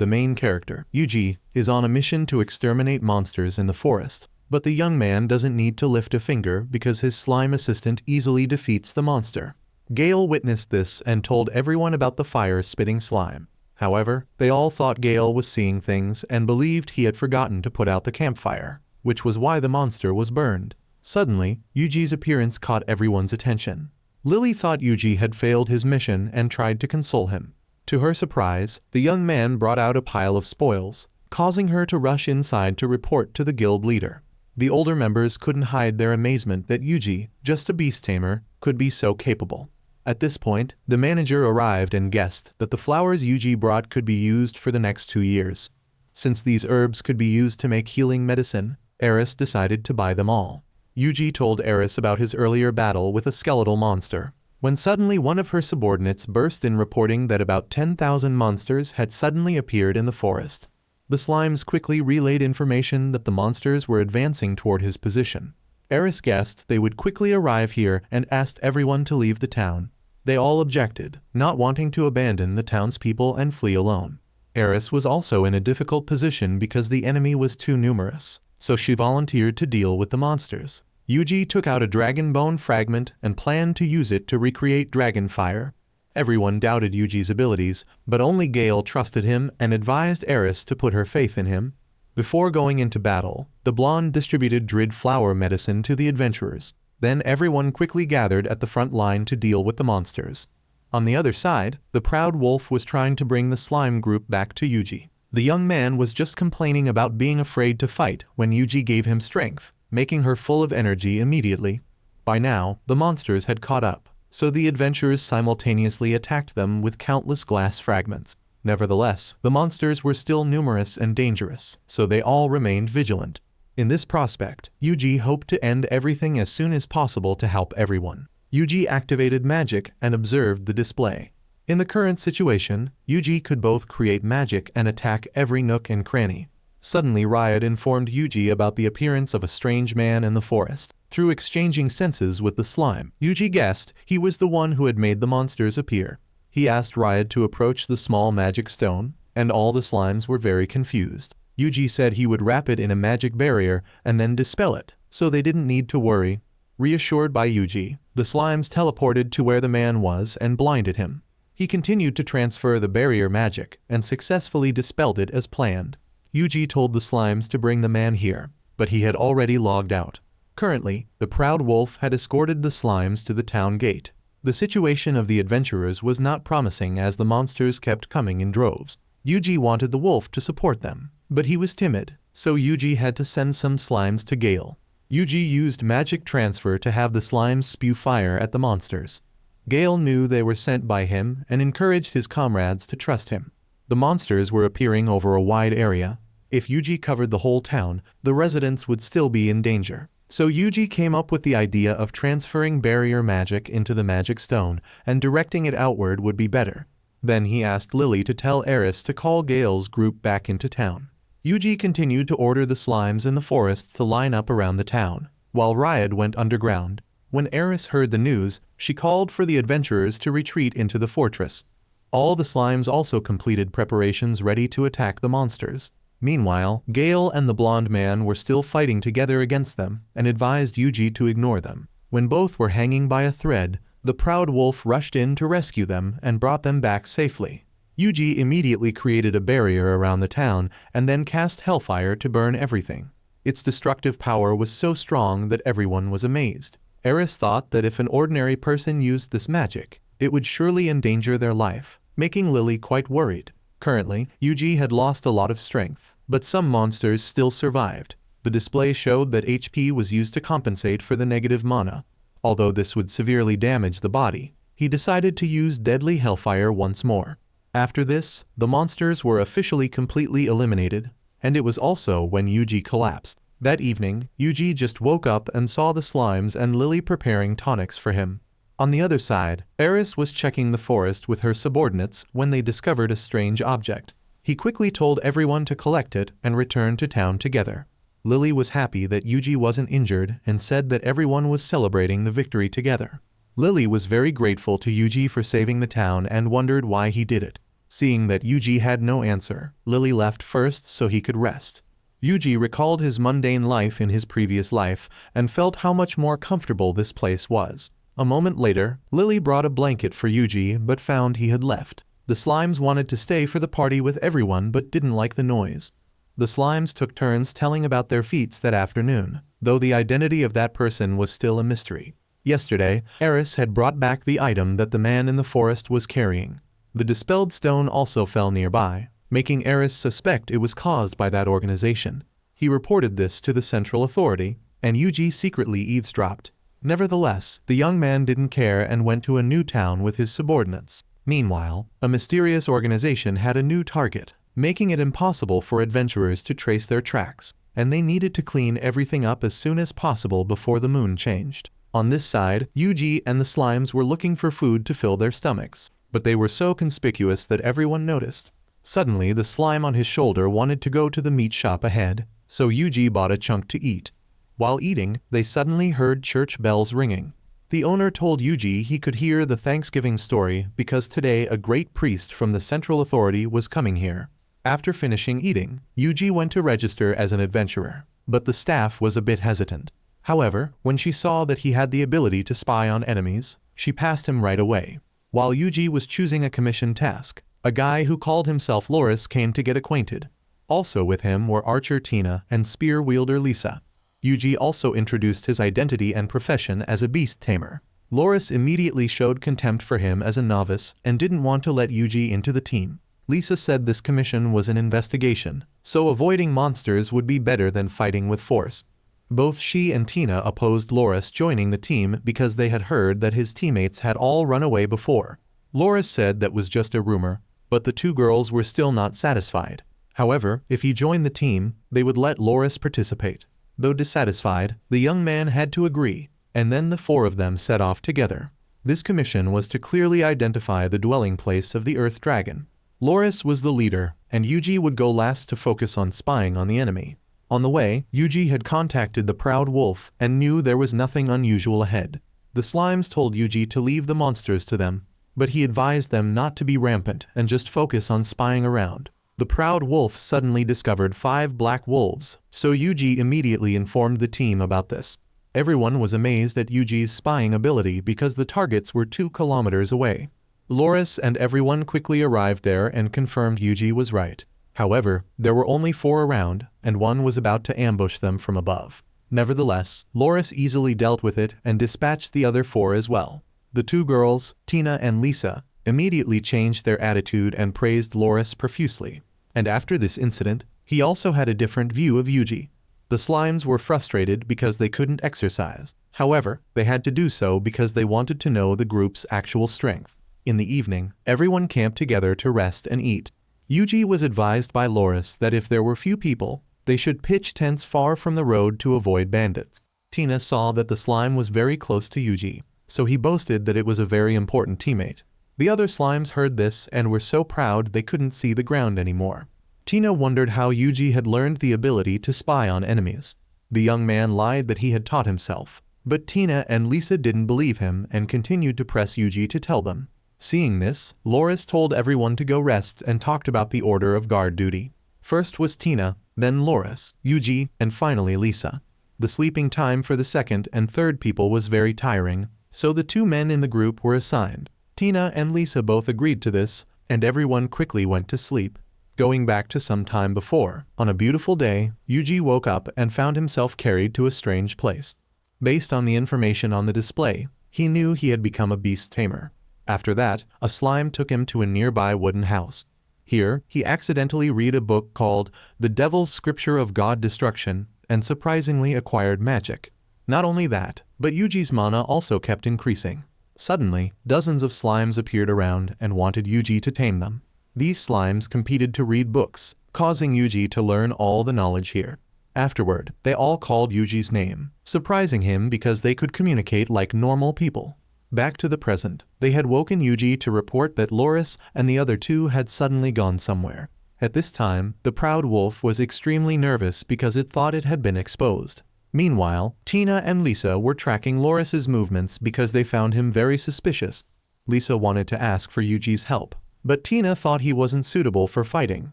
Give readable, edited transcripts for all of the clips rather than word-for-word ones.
the main character, Wter, is on a mission to exterminate monsters in the forest. But the young man doesn't need to lift a finger because his slime assistant easily defeats the monster. Gale witnessed this and told everyone about the fire-spitting slime. However, they all thought Gale was seeing things and believed he had forgotten to put out the campfire, which was why the monster was burned. Suddenly, Yuji's appearance caught everyone's attention. Lily thought Yuji had failed his mission and tried to console him. To her surprise, the young man brought out a pile of spoils, causing her to rush inside to report to the guild leader. The older members couldn't hide their amazement that Yuji, just a beast tamer, could be so capable. At this point, the manager arrived and guessed that the flowers Yuji brought could be used for the next 2 years. Since these herbs could be used to make healing medicine, Eris decided to buy them all. Yuji told Eris about his earlier battle with a skeletal monster, when suddenly one of her subordinates burst in reporting that about 10,000 monsters had suddenly appeared in the forest. The slimes quickly relayed information that the monsters were advancing toward his position. Eris guessed they would quickly arrive here and asked everyone to leave the town. They all objected, not wanting to abandon the townspeople and flee alone. Eris was also in a difficult position because the enemy was too numerous, so she volunteered to deal with the monsters. Yuji took out a dragon bone fragment and planned to use it to recreate dragon fire. Everyone doubted Yuji's abilities, but only Gale trusted him and advised Eris to put her faith in him. Before going into battle, the blonde distributed dried flower medicine to the adventurers. Then everyone quickly gathered at the front line to deal with the monsters. On the other side, the proud wolf was trying to bring the slime group back to Yuji. The young man was just complaining about being afraid to fight when Yuji gave him strength, making her full of energy immediately. By now, the monsters had caught up, so the adventurers simultaneously attacked them with countless glass fragments. Nevertheless, the monsters were still numerous and dangerous, so they all remained vigilant. In this prospect, Yuji hoped to end everything as soon as possible to help everyone. Yuji activated magic and observed the display. In the current situation, Yuji could both create magic and attack every nook and cranny. Suddenly Riot informed Yuji about the appearance of a strange man in the forest. Through exchanging senses with the slime, Yuji guessed he was the one who had made the monsters appear. He asked Riot to approach the small magic stone, and all the slimes were very confused. Yuji said he would wrap it in a magic barrier and then dispel it, so they didn't need to worry. Reassured by Yuji, the slimes teleported to where the man was and blinded him. He continued to transfer the barrier magic and successfully dispelled it as planned. Yuji told the slimes to bring the man here, but he had already logged out. Currently, the proud wolf had escorted the slimes to the town gate. The situation of the adventurers was not promising as the monsters kept coming in droves. Yuji wanted the wolf to support them, but he was timid, so Yuji had to send some slimes to Gale. Yuji used magic transfer to have the slimes spew fire at the monsters. Gale knew they were sent by him and encouraged his comrades to trust him. The monsters were appearing over a wide area. If Yuji covered the whole town, the residents would still be in danger. So Yuji came up with the idea of transferring barrier magic into the magic stone and directing it outward would be better. Then he asked Lily to tell Eris to call Gale's group back into town. Yuji continued to order the slimes in the forest to line up around the town, while Riot went underground. When Eris heard the news, she called for the adventurers to retreat into the fortress. All the slimes also completed preparations ready to attack the monsters. Meanwhile, Gale and the blonde man were still fighting together against them and advised Yuji to ignore them. When both were hanging by a thread, the proud wolf rushed in to rescue them and brought them back safely. Yuji immediately created a barrier around the town and then cast hellfire to burn everything. Its destructive power was so strong that everyone was amazed. Eris thought that if an ordinary person used this magic, it would surely endanger their life, making Lily quite worried. Currently, Yuji had lost a lot of strength, but some monsters still survived. The display showed that HP was used to compensate for the negative mana. Although this would severely damage the body, he decided to use deadly hellfire once more. After this, the monsters were officially completely eliminated, and it was also when Yuji collapsed. That evening, Yuji just woke up and saw the slimes and Lily preparing tonics for him. On the other side, Eris was checking the forest with her subordinates when they discovered a strange object. He quickly told everyone to collect it and return to town together. Lily was happy that Yuji wasn't injured and said that everyone was celebrating the victory together. Lily was very grateful to Yuji for saving the town and wondered why he did it. Seeing that Yuji had no answer, Lily left first so he could rest. Yuji recalled his mundane life in his previous life and felt how much more comfortable this place was. A moment later, Lily brought a blanket for Yuji but found he had left. The slimes wanted to stay for the party with everyone but didn't like the noise. The slimes took turns telling about their feats that afternoon, though the identity of that person was still a mystery. Yesterday, Eris had brought back the item that the man in the forest was carrying. The dispelled stone also fell nearby, making Eris suspect it was caused by that organization. He reported this to the central authority, and Yuji secretly eavesdropped. Nevertheless, the young man didn't care and went to a new town with his subordinates. Meanwhile, a mysterious organization had a new target, making it impossible for adventurers to trace their tracks, and they needed to clean everything up as soon as possible before the moon changed. On this side, Yuji and the slimes were looking for food to fill their stomachs, but they were so conspicuous that everyone noticed. Suddenly, the slime on his shoulder wanted to go to the meat shop ahead, so Yuji bought a chunk to eat. While eating, they suddenly heard church bells ringing. The owner told Yuji he could hear the Thanksgiving story because today a great priest from the central authority was coming here. After finishing eating, Yuji went to register as an adventurer, but the staff was a bit hesitant. However, when she saw that he had the ability to spy on enemies, she passed him right away. While Yuji was choosing a commission task, a guy who called himself Loris came to get acquainted. Also with him were archer Tina and spear wielder Lisa. Yuji also introduced his identity and profession as a beast tamer. Loris immediately showed contempt for him as a novice and didn't want to let Yuji into the team. Lisa said this commission was an investigation, so avoiding monsters would be better than fighting with force. Both she and Tina opposed Loris joining the team because they had heard that his teammates had all run away before. Loris said that was just a rumor, but the two girls were still not satisfied. However, if he joined the team, they would let Loris participate. Though dissatisfied, the young man had to agree, and then the four of them set off together. This commission was to clearly identify the dwelling place of the Earth Dragon. Loris was the leader, and Yuji would go last to focus on spying on the enemy. On the way, Yuji had contacted the Proud Wolf and knew there was nothing unusual ahead. The slimes told Yuji to leave the monsters to them, but he advised them not to be rampant and just focus on spying around. The Proud Wolf suddenly discovered 5 black wolves, so Yuji immediately informed the team about this. Everyone was amazed at Yuji's spying ability because the targets were 2 kilometers away. Loris and everyone quickly arrived there and confirmed Yuji was right. However, there were only 4 around, and one was about to ambush them from above. Nevertheless, Loris easily dealt with it and dispatched the other 4 as well. The 2 girls, Tina and Lisa, immediately changed their attitude and praised Loris profusely. And after this incident, he also had a different view of Yuji. The slimes were frustrated because they couldn't exercise. However, they had to do so because they wanted to know the group's actual strength. In the evening, everyone camped together to rest and eat. Yuji was advised by Loris that if there were few people, they should pitch tents far from the road to avoid bandits. Tina saw that the slime was very close to Yuji, so he boasted that it was a very important teammate. The other slimes heard this and were so proud they couldn't see the ground anymore. Tina wondered how Yuji had learned the ability to spy on enemies. The young man lied that he had taught himself, but Tina and Lisa didn't believe him and continued to press Yuji to tell them. Seeing this, Loris told everyone to go rest and talked about the order of guard duty. First was Tina, then Loris, Yuji, and finally Lisa. The sleeping time for the second and third people was very tiring, so the 2 men in the group were assigned. Tina and Lisa both agreed to this, and everyone quickly went to sleep. Going back to some time before, on a beautiful day, Yuji woke up and found himself carried to a strange place. Based on the information on the display, he knew he had become a beast tamer. After that, a slime took him to a nearby wooden house. Here, he accidentally read a book called The Devil's Scripture of God Destruction and surprisingly acquired magic. Not only that, but Yuji's mana also kept increasing. Suddenly, dozens of slimes appeared around and wanted Yuji to tame them. These slimes competed to read books, causing Yuji to learn all the knowledge here. Afterward, they all called Yuji's name, surprising him because they could communicate like normal people. Back to the present, they had woken Yuji to report that Loris and the other 2 had suddenly gone somewhere. At this time, the Proud Wolf was extremely nervous because it thought it had been exposed. Meanwhile, Tina and Lisa were tracking Loris's movements because they found him very suspicious. Lisa wanted to ask for Yuji's help, But Tina thought he wasn't suitable for fighting.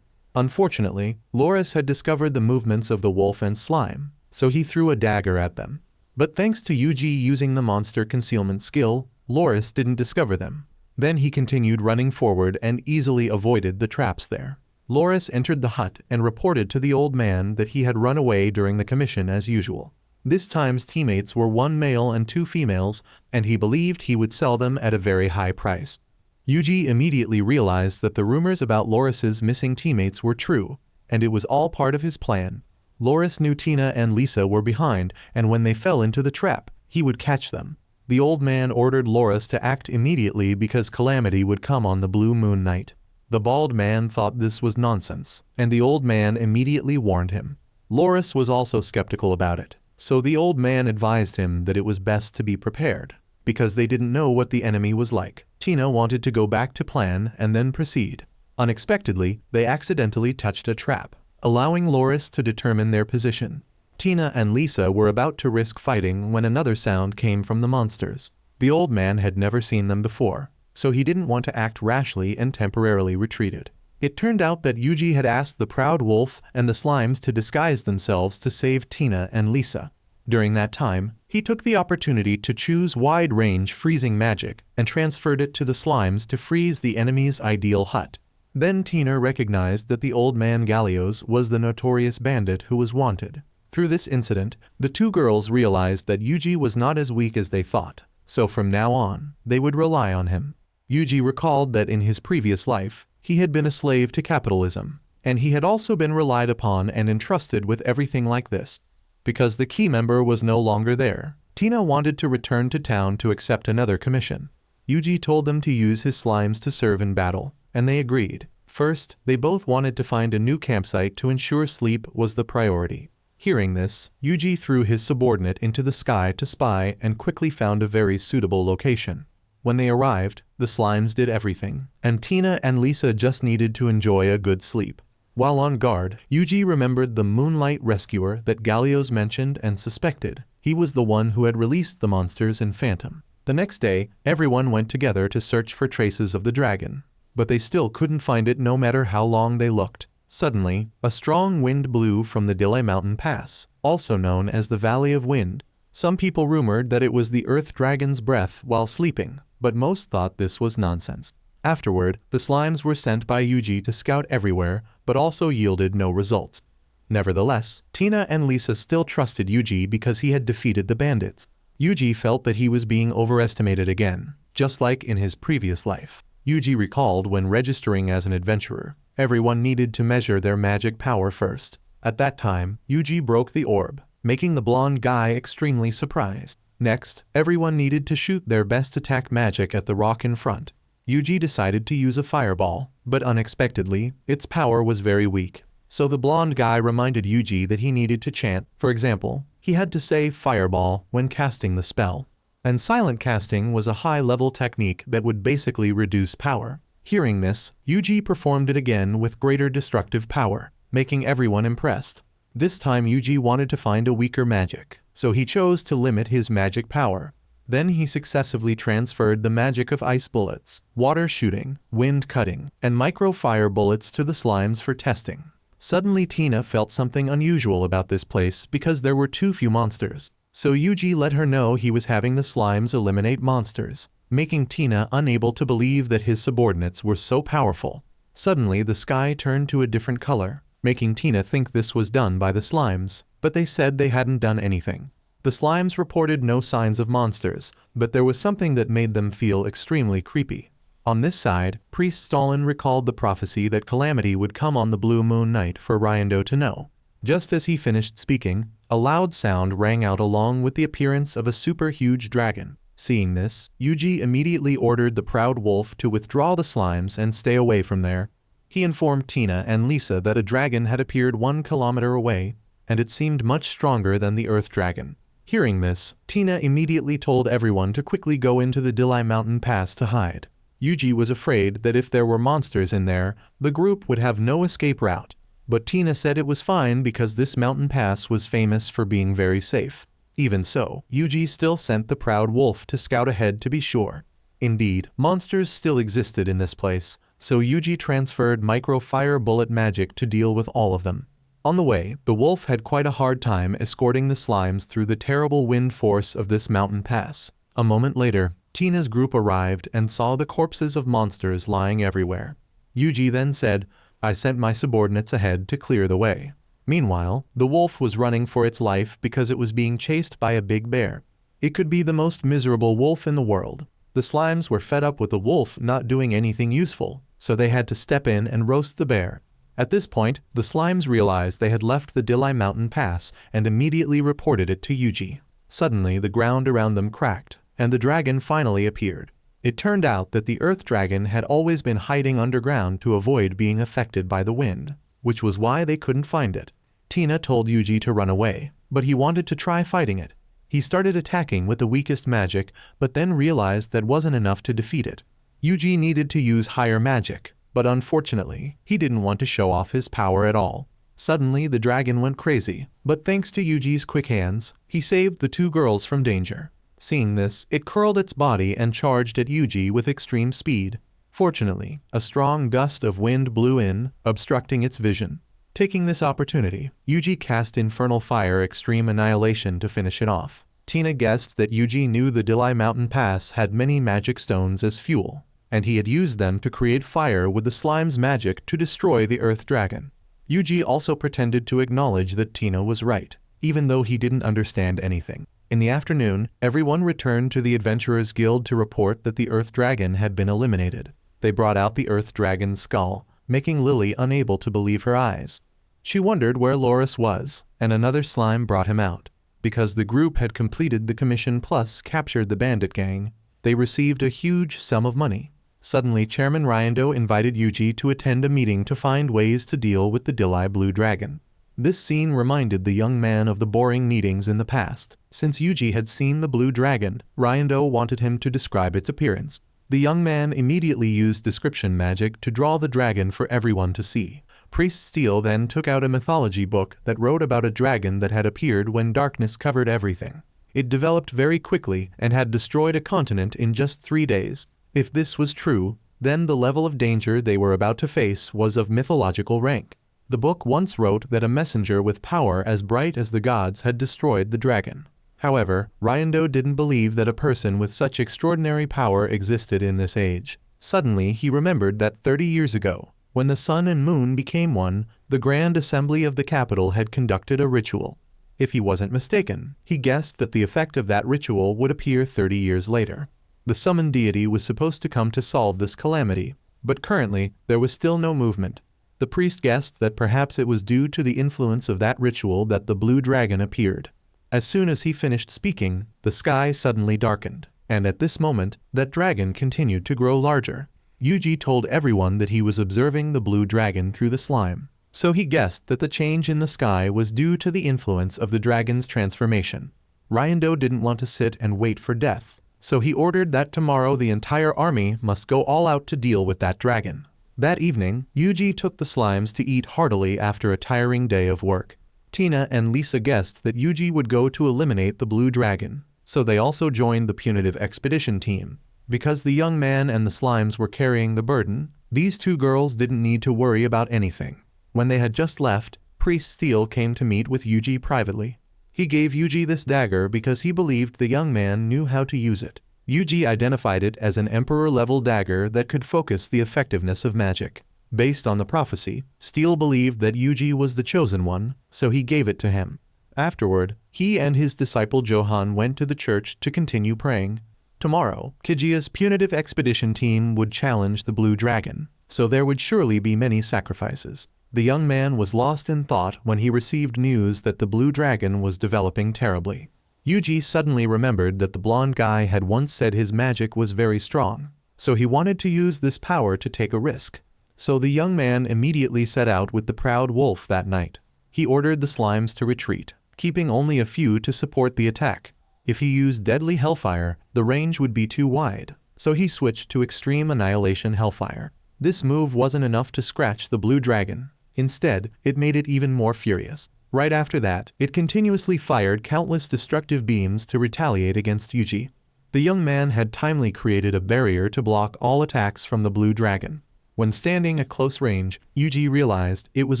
Unfortunately, Loris had discovered the movements of the wolf and slime, so he threw a dagger at them. But thanks to Yuji using the monster concealment skill, Loris didn't discover them. Then he continued running forward and easily avoided the traps there. Loris entered the hut and reported to the old man that he had run away during the commission as usual. This time's teammates were 1 male and 2 females, and he believed he would sell them at a very high price. Yuji immediately realized that the rumors about Loris's missing teammates were true, and it was all part of his plan. Loris knew Tina and Lisa were behind, and when they fell into the trap, he would catch them. The old man ordered Loris to act immediately because calamity would come on the blue moon night. The bald man thought this was nonsense, and the old man immediately warned him. Loris was also skeptical about it, so the old man advised him that it was best to be prepared, because they didn't know what the enemy was like. Tina wanted to go back to plan and then proceed. Unexpectedly, they accidentally touched a trap, allowing Loris to determine their position. Tina and Lisa were about to risk fighting when another sound came from the monsters. The old man had never seen them before, so he didn't want to act rashly and temporarily retreated. It turned out that Yuji had asked the proud wolf and the slimes to disguise themselves to save Tina and Lisa. During that time, he took the opportunity to choose wide-range freezing magic and transferred it to the slimes to freeze the enemy's ideal hut. Then Tina recognized that the old man Gallios was the notorious bandit who was wanted. Through this incident, the 2 girls realized that Yuji was not as weak as they thought, so from now on, they would rely on him. Yuji recalled that in his previous life, he had been a slave to capitalism, and he had also been relied upon and entrusted with everything like this. Because the key member was no longer there, Tina wanted to return to town to accept another commission. Yuji told them to use his slimes to serve in battle, and they agreed. First, they both wanted to find a new campsite to ensure sleep was the priority. Hearing this, Yuji threw his subordinate into the sky to spy and quickly found a very suitable location. When they arrived, the slimes did everything, and Tina and Lisa just needed to enjoy a good sleep. While on guard, Yuji remembered the Moonlight rescuer that Gallios mentioned and suspected. He was the one who had released the monsters in Phantom. The next day, everyone went together to search for traces of the dragon, but they still couldn't find it no matter how long they looked. Suddenly, a strong wind blew from the Dile Mountain Pass, also known as the Valley of Wind. Some people rumored that it was the Earth Dragon's breath while sleeping, but most thought this was nonsense. Afterward, the slimes were sent by Yuji to scout everywhere, but also yielded no results. Nevertheless, Tina and Lisa still trusted Yuji because he had defeated the bandits. Yuji felt that he was being overestimated again, just like in his previous life. Yuji recalled when registering as an adventurer, everyone needed to measure their magic power first. At that time, Yuji broke the orb, making the blonde guy extremely surprised. Next, everyone needed to shoot their best attack magic at the rock in front. Yuji decided to use a fireball, but unexpectedly, its power was very weak. So the blonde guy reminded Yuji that he needed to chant. For example, he had to say fireball when casting the spell. And silent casting was a high-level technique that would basically reduce power. Hearing this, Yuji performed it again with greater destructive power, making everyone impressed. This time Yuji wanted to find a weaker magic, so he chose to limit his magic power. Then he successively transferred the magic of ice bullets, water shooting, wind cutting, and micro-fire bullets to the slimes for testing. Suddenly Tina felt something unusual about this place because there were too few monsters. So Yuji let her know he was having the slimes eliminate monsters, making Tina unable to believe that his subordinates were so powerful. Suddenly the sky turned to a different color, making Tina think this was done by the slimes, but they said they hadn't done anything. The slimes reported no signs of monsters, but there was something that made them feel extremely creepy. On this side, Priest Stalin recalled the prophecy that calamity would come on the blue moon night for Ryando to know. Just as he finished speaking, a loud sound rang out along with the appearance of a super huge dragon. Seeing this, Yuji immediately ordered the proud wolf to withdraw the slimes and stay away from there. He informed Tina and Lisa that a dragon had appeared 1 kilometer away, and it seemed much stronger than the Earth Dragon. Hearing this, Tina immediately told everyone to quickly go into the Dile Mountain Pass to hide. Yuji was afraid that if there were monsters in there, the group would have no escape route. But Tina said it was fine because this mountain pass was famous for being very safe. Even so, Yuji still sent the proud wolf to scout ahead to be sure. Indeed, monsters still existed in this place, so Yuji transferred micro-fire bullet magic to deal with all of them. On the way, the wolf had quite a hard time escorting the slimes through the terrible wind force of this mountain pass. A moment later, Tina's group arrived and saw the corpses of monsters lying everywhere. Yuji then said, "I sent my subordinates ahead to clear the way." Meanwhile, the wolf was running for its life because it was being chased by a big bear. It could be the most miserable wolf in the world. The slimes were fed up with the wolf not doing anything useful, so they had to step in and roast the bear. At this point, the slimes realized they had left the Dilai Mountain Pass and immediately reported it to Yuji. Suddenly, the ground around them cracked, and the dragon finally appeared. It turned out that the earth dragon had always been hiding underground to avoid being affected by the wind, which was why they couldn't find it. Tina told Yuji to run away, but he wanted to try fighting it. He started attacking with the weakest magic, but then realized that wasn't enough to defeat it. Yuji needed to use higher magic, but unfortunately, he didn't want to show off his power at all. Suddenly, the dragon went crazy, but thanks to Yuji's quick hands, he saved the two girls from danger. Seeing this, it curled its body and charged at Yuji with extreme speed. Fortunately, a strong gust of wind blew in, obstructing its vision. Taking this opportunity, Yuji cast Infernal Fire Extreme Annihilation to finish it off. Tina guessed that Yuji knew the Dilai Mountain Pass had many magic stones as fuel, and he had used them to create fire with the slime's magic to destroy the earth dragon. Yuji also pretended to acknowledge that Tina was right, even though he didn't understand anything. In the afternoon, everyone returned to the Adventurers Guild to report that the earth dragon had been eliminated. They brought out the earth dragon's skull, making Lily unable to believe her eyes. She wondered where Loris was, and another slime brought him out. Because the group had completed the commission plus captured the bandit gang, they received a huge sum of money. Suddenly, Chairman Ryando invited Yuji to attend a meeting to find ways to deal with the Dilai Blue Dragon. This scene reminded the young man of the boring meetings in the past. Since Yuji had seen the blue dragon, Ryando wanted him to describe its appearance. The young man immediately used description magic to draw the dragon for everyone to see. Priest Steel then took out a mythology book that wrote about a dragon that had appeared when darkness covered everything. It developed very quickly and had destroyed a continent in just 3 days. If this was true, then the level of danger they were about to face was of mythological rank. The book once wrote that a messenger with power as bright as the gods had destroyed the dragon. However, Ryando didn't believe that a person with such extraordinary power existed in this age. Suddenly, he remembered that 30 years ago, when the sun and moon became one, the Grand Assembly of the capital had conducted a ritual. If he wasn't mistaken, he guessed that the effect of that ritual would appear 30 years later. The summoned deity was supposed to come to solve this calamity, but currently, there was still no movement. The priest guessed that perhaps it was due to the influence of that ritual that the blue dragon appeared. As soon as he finished speaking, the sky suddenly darkened, and at this moment, that dragon continued to grow larger. Yuji told everyone that he was observing the blue dragon through the slime, so he guessed that the change in the sky was due to the influence of the dragon's transformation. Ryando didn't want to sit and wait for death, so he ordered that tomorrow the entire army must go all out to deal with that dragon. That evening, Yuji took the slimes to eat heartily after a tiring day of work. Tina and Lisa guessed that Yuji would go to eliminate the blue dragon, so they also joined the punitive expedition team. Because the young man and the slimes were carrying the burden, these two girls didn't need to worry about anything. When they had just left, Priest Steel came to meet with Yuji privately. He gave Yuji this dagger because he believed the young man knew how to use it. Yuji identified it as an emperor-level dagger that could focus the effectiveness of magic. Based on the prophecy, Steel believed that Yuji was the chosen one, so he gave it to him. Afterward, he and his disciple Johan went to the church to continue praying. Tomorrow, Kijia's punitive expedition team would challenge the blue dragon, so there would surely be many sacrifices. The young man was lost in thought when he received news that the blue dragon was developing terribly. Yuji suddenly remembered that the blonde guy had once said his magic was very strong, so he wanted to use this power to take a risk. So the young man immediately set out with the proud wolf that night. He ordered the slimes to retreat, keeping only a few to support the attack. If he used deadly hellfire, the range would be too wide, so he switched to extreme annihilation hellfire. This move wasn't enough to scratch the blue dragon. Instead, it made it even more furious. Right after that, it continuously fired countless destructive beams to retaliate against Yuji. The young man had timely created a barrier to block all attacks from the blue dragon. When standing at close range, Yuji realized it was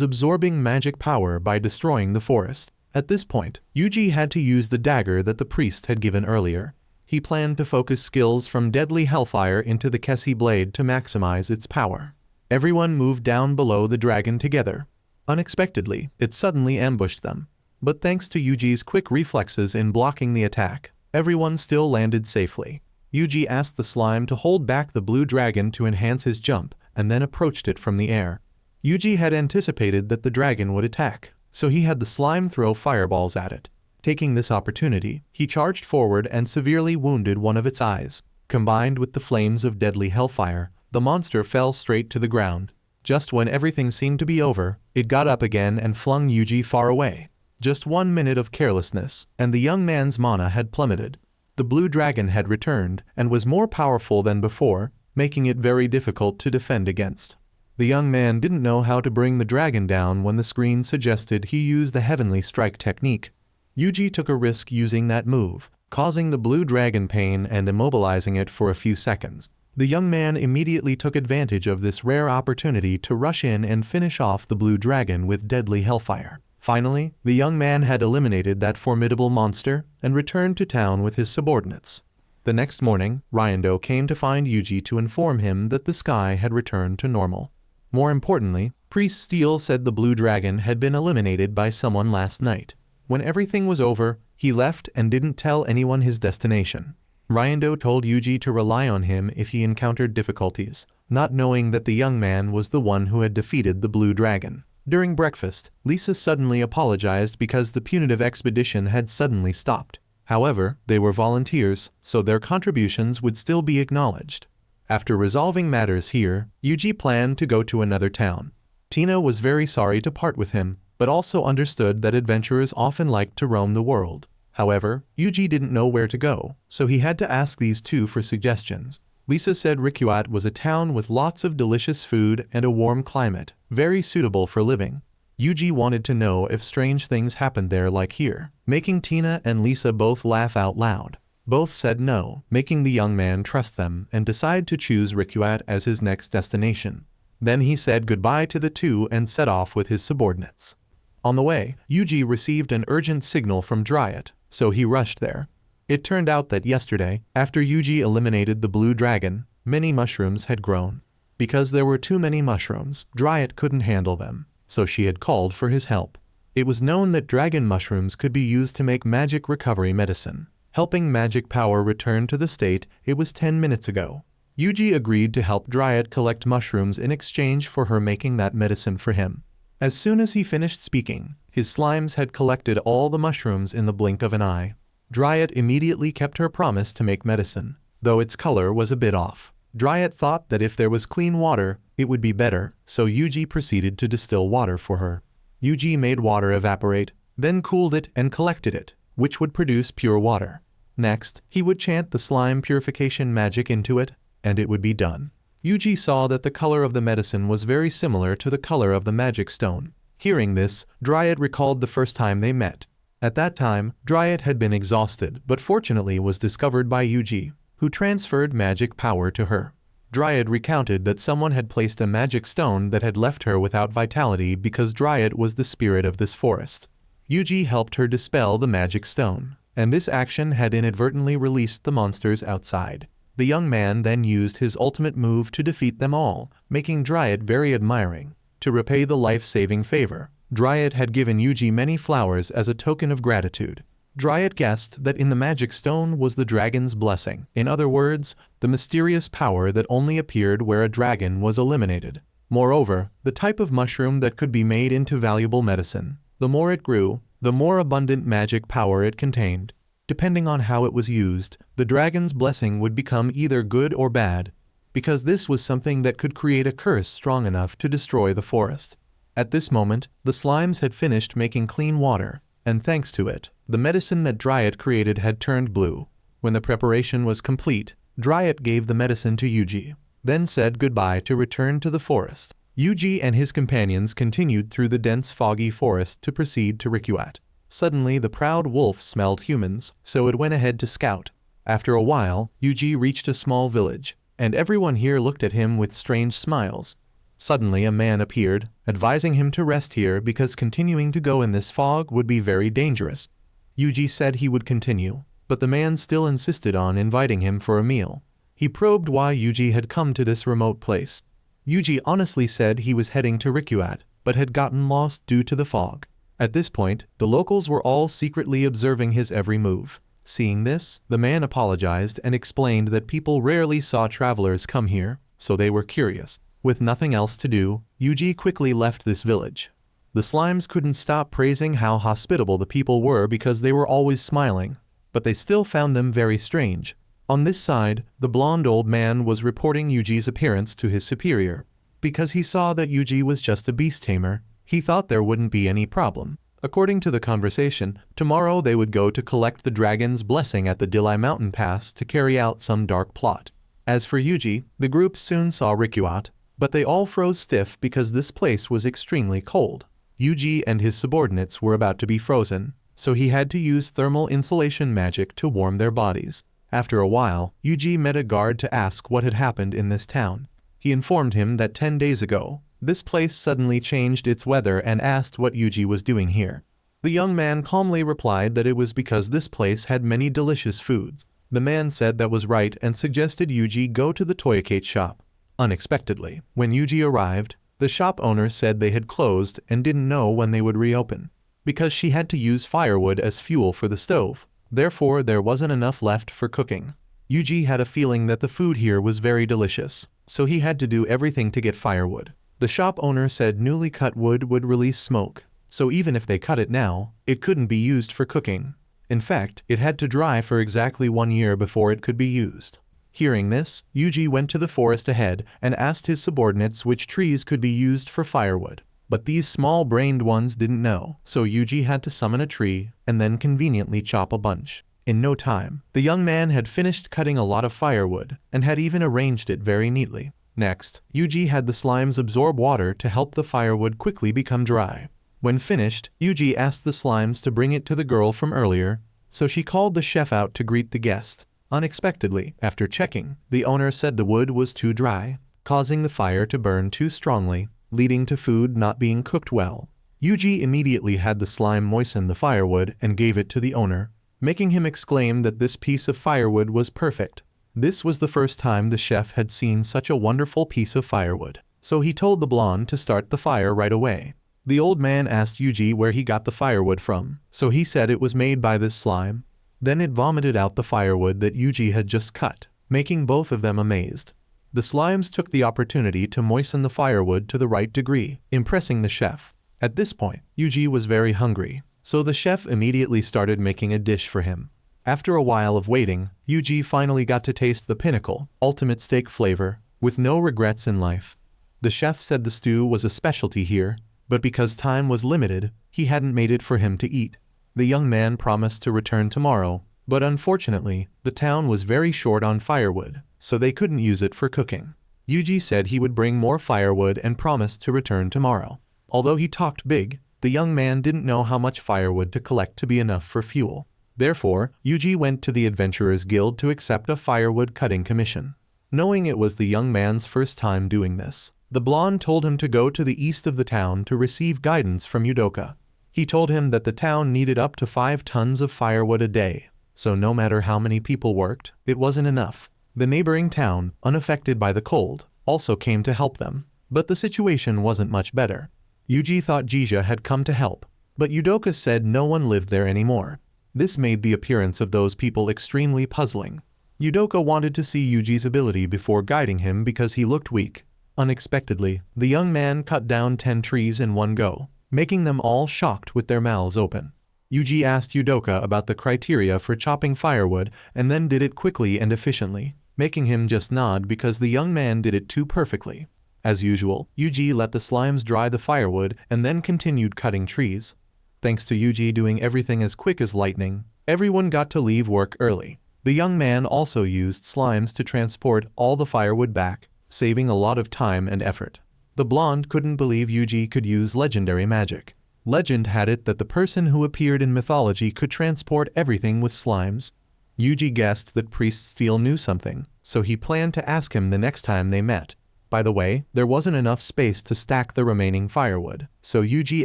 absorbing magic power by destroying the forest. At this point, Yuji had to use the dagger that the priest had given earlier. He planned to focus skills from deadly hellfire into the Kessie blade to maximize its power. Everyone moved down below the dragon together. Unexpectedly, it suddenly ambushed them. But thanks to Yuji's quick reflexes in blocking the attack, everyone still landed safely. Yuji asked the slime to hold back the blue dragon to enhance his jump, and then approached it from the air. Yuji had anticipated that the dragon would attack, so he had the slime throw fireballs at it. Taking this opportunity, he charged forward and severely wounded one of its eyes. Combined with the flames of deadly hellfire, the monster fell straight to the ground. Just when everything seemed to be over, it got up again and flung Yuji far away. Just 1 minute of carelessness, and the young man's mana had plummeted. The blue dragon had returned and was more powerful than before, making it very difficult to defend against. The young man didn't know how to bring the dragon down when the screen suggested he use the heavenly strike technique. Yuji took a risk using that move, causing the blue dragon pain and immobilizing it for a few seconds. The young man immediately took advantage of this rare opportunity to rush in and finish off the blue dragon with deadly hellfire. Finally, the young man had eliminated that formidable monster and returned to town with his subordinates. The next morning, Ryando came to find Yuji to inform him that the sky had returned to normal. More importantly, Priest Steel said the blue dragon had been eliminated by someone last night. When everything was over, he left and didn't tell anyone his destination. Ryando told Yuji to rely on him if he encountered difficulties, not knowing that the young man was the one who had defeated the blue dragon. During breakfast, Lisa suddenly apologized because the punitive expedition had suddenly stopped. However, they were volunteers, so their contributions would still be acknowledged. After resolving matters here, Yuji planned to go to another town. Tina was very sorry to part with him, but also understood that adventurers often liked to roam the world. However, Yuji didn't know where to go, so he had to ask these two for suggestions. Lisa said Ruat was a town with lots of delicious food and a warm climate, very suitable for living. Yuji wanted to know if strange things happened there like here, making Tina and Lisa both laugh out loud. Both said no, making the young man trust them and decide to choose Ruat as his next destination. Then he said goodbye to the two and set off with his subordinates. On the way, Yuji received an urgent signal from Ruat, so he rushed there. It turned out that yesterday, after Yuji eliminated the blue dragon, many mushrooms had grown. Because there were too many mushrooms, Ruat couldn't handle them, so she had called for his help. It was known that dragon mushrooms could be used to make magic recovery medicine, helping magic power return to the state it was 10 minutes ago. Yuji agreed to help Ruat collect mushrooms in exchange for her making that medicine for him. As soon as he finished speaking, his slimes had collected all the mushrooms in the blink of an eye. Ruat immediately kept her promise to make medicine, though its color was a bit off. Ruat thought that if there was clean water, it would be better, so Yuji proceeded to distill water for her. Yuji made water evaporate, then cooled it and collected it, which would produce pure water. Next, he would chant the slime purification magic into it, and it would be done. Yuji saw that the color of the medicine was very similar to the color of the magic stone. Hearing this, Ruat recalled the first time they met. At that time, Ruat had been exhausted but fortunately was discovered by Yuji, who transferred magic power to her. Ruat recounted that someone had placed a magic stone that had left her without vitality because Ruat was the spirit of this forest. Yuji helped her dispel the magic stone, and this action had inadvertently released the monsters outside. The young man then used his ultimate move to defeat them all, making Ruat very admiring. To repay the life-saving favor, Ruat had given Yuji many flowers as a token of gratitude. Ruat guessed that in the magic stone was the dragon's blessing. In other words, the mysterious power that only appeared where a dragon was eliminated. Moreover, the type of mushroom that could be made into valuable medicine. The more it grew, the more abundant magic power it contained. Depending on how it was used, the dragon's blessing would become either good or bad, because this was something that could create a curse strong enough to destroy the forest. At this moment, the slimes had finished making clean water, and thanks to it, the medicine that Ruat created had turned blue. When the preparation was complete, Ruat gave the medicine to Yuji, then said goodbye to return to the forest. Yuji and his companions continued through the dense foggy forest to proceed to Ruat. Suddenly the proud wolf smelled humans, so it went ahead to scout. After a while, Yuji reached a small village, and everyone here looked at him with strange smiles. Suddenly a man appeared, advising him to rest here because continuing to go in this fog would be very dangerous. Yuji said he would continue, but the man still insisted on inviting him for a meal. He probed why Yuji had come to this remote place. Yuji honestly said he was heading to Ruat, but had gotten lost due to the fog. At this point, the locals were all secretly observing his every move. Seeing this, the man apologized and explained that people rarely saw travelers come here, so they were curious. With nothing else to do, Yuji quickly left this village. The slimes couldn't stop praising how hospitable the people were because they were always smiling, but they still found them very strange. On this side, the blonde old man was reporting Yuji's appearance to his superior. Because he saw that Yuji was just a beast tamer, he thought there wouldn't be any problem. According to the conversation, tomorrow they would go to collect the dragon's blessing at the Dilai mountain pass to carry out some dark plot. As for Yuji, the group soon saw Ruat, but they all froze stiff because this place was extremely cold. Yuji and his subordinates were about to be frozen, so he had to use thermal insulation magic to warm their bodies. After a while, Yuji met a guard to ask what had happened in this town. He informed him that 10 days ago, this place suddenly changed its weather and asked what Yuji was doing here. The young man calmly replied that it was because this place had many delicious foods. The man said that was right and suggested Yuji go to the toycake shop. Unexpectedly, when Yuji arrived, the shop owner said they had closed and didn't know when they would reopen, because she had to use firewood as fuel for the stove. Therefore, there wasn't enough left for cooking. Yuji had a feeling that the food here was very delicious, so he had to do everything to get firewood. The shop owner said newly cut wood would release smoke, so even if they cut it now, it couldn't be used for cooking. In fact, it had to dry for exactly 1 year before it could be used. Hearing this, Yuji went to the forest ahead and asked his subordinates which trees could be used for firewood. But these small-brained ones didn't know, so Yuji had to summon a tree and then conveniently chop a bunch. In no time, the young man had finished cutting a lot of firewood and had even arranged it very neatly. Next, Yuji had the slimes absorb water to help the firewood quickly become dry. When finished, Yuji asked the slimes to bring it to the girl from earlier, so she called the chef out to greet the guest. Unexpectedly, after checking, the owner said the wood was too dry, causing the fire to burn too strongly, leading to food not being cooked well. Yuji immediately had the slime moisten the firewood and gave it to the owner, making him exclaim that this piece of firewood was perfect. This was the first time the chef had seen such a wonderful piece of firewood, so he told the blonde to start the fire right away. The old man asked Yuji where he got the firewood from, so he said it was made by this slime. Then it vomited out the firewood that Yuji had just cut, making both of them amazed. The slimes took the opportunity to moisten the firewood to the right degree, impressing the chef. At this point, Yuji was very hungry, so the chef immediately started making a dish for him. After a while of waiting, Yuji finally got to taste the pinnacle, ultimate steak flavor, with no regrets in life. The chef said the stew was a specialty here, but because time was limited, he hadn't made it for him to eat. The young man promised to return tomorrow, but unfortunately, the town was very short on firewood, so they couldn't use it for cooking. Yuji said he would bring more firewood and promised to return tomorrow. Although he talked big, the young man didn't know how much firewood to collect to be enough for fuel. Therefore, Yuji went to the Adventurers Guild to accept a firewood cutting commission. Knowing it was the young man's first time doing this, the blonde told him to go to the east of the town to receive guidance from Udoka. He told him that the town needed up to 5 tons of firewood a day, so no matter how many people worked, it wasn't enough. The neighboring town, unaffected by the cold, also came to help them, but the situation wasn't much better. Yuji thought Jija had come to help, but Udoka said no one lived there anymore. This made the appearance of those people extremely puzzling. Udoka wanted to see Yuji's ability before guiding him because he looked weak. Unexpectedly, the young man cut down 10 trees in one go, making them all shocked with their mouths open. Yuji asked Udoka about the criteria for chopping firewood and then did it quickly and efficiently, making him just nod because the young man did it too perfectly. As usual, Yuji let the slimes dry the firewood and then continued cutting trees. Thanks to Yuji doing everything as quick as lightning, everyone got to leave work early. The young man also used slimes to transport all the firewood back, saving a lot of time and effort. The blonde couldn't believe Yuji could use legendary magic. Legend had it that the person who appeared in mythology could transport everything with slimes. Yuji guessed that Priest Steel knew something, so he planned to ask him the next time they met. By the way, there wasn't enough space to stack the remaining firewood, so Yuji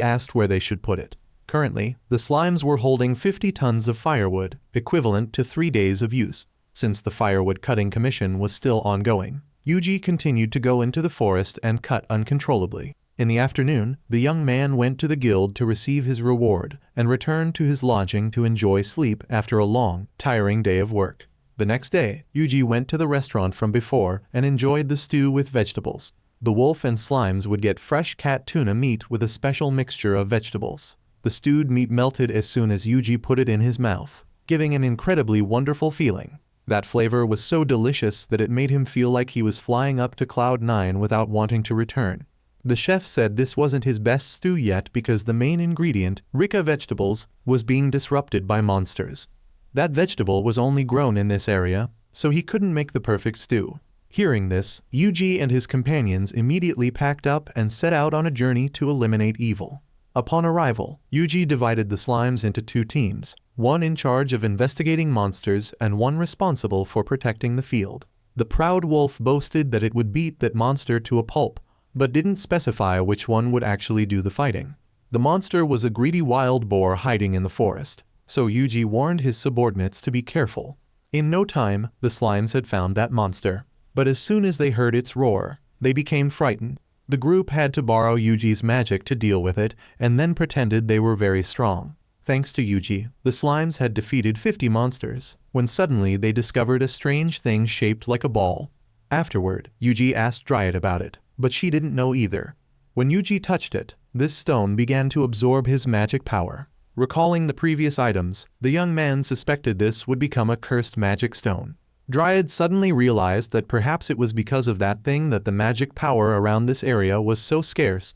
asked where they should put it. Currently, the slimes were holding 50 tons of firewood, equivalent to 3 days of use. Since the firewood cutting commission was still ongoing, Yuji continued to go into the forest and cut uncontrollably. In the afternoon, the young man went to the guild to receive his reward and returned to his lodging to enjoy sleep after a long, tiring day of work. The next day, Yuji went to the restaurant from before and enjoyed the stew with vegetables. The wolf and slimes would get fresh cat tuna meat with a special mixture of vegetables. The stewed meat melted as soon as Yuji put it in his mouth, giving an incredibly wonderful feeling. That flavor was so delicious that it made him feel like he was flying up to Cloud 9 without wanting to return. The chef said this wasn't his best stew yet because the main ingredient, Rika vegetables, was being disrupted by monsters. That vegetable was only grown in this area, so he couldn't make the perfect stew. Hearing this, Yuji and his companions immediately packed up and set out on a journey to eliminate evil. Upon arrival, Yuji divided the slimes into 2 teams, one in charge of investigating monsters and one responsible for protecting the field. The proud wolf boasted that it would beat that monster to a pulp, but didn't specify which one would actually do the fighting. The monster was a greedy wild boar hiding in the forest, so Yuji warned his subordinates to be careful. In no time, the slimes had found that monster, but as soon as they heard its roar, they became frightened. The group had to borrow Yuji's magic to deal with it and then pretended they were very strong. Thanks to Yuji, the slimes had defeated 50 monsters, when suddenly they discovered a strange thing shaped like a ball. Afterward, Yuji asked Dryad about it, but she didn't know either. When Yuji touched it, this stone began to absorb his magic power. Recalling the previous items, the young man suspected this would become a cursed magic stone. Dryad suddenly realized that perhaps it was because of that thing that the magic power around this area was so scarce.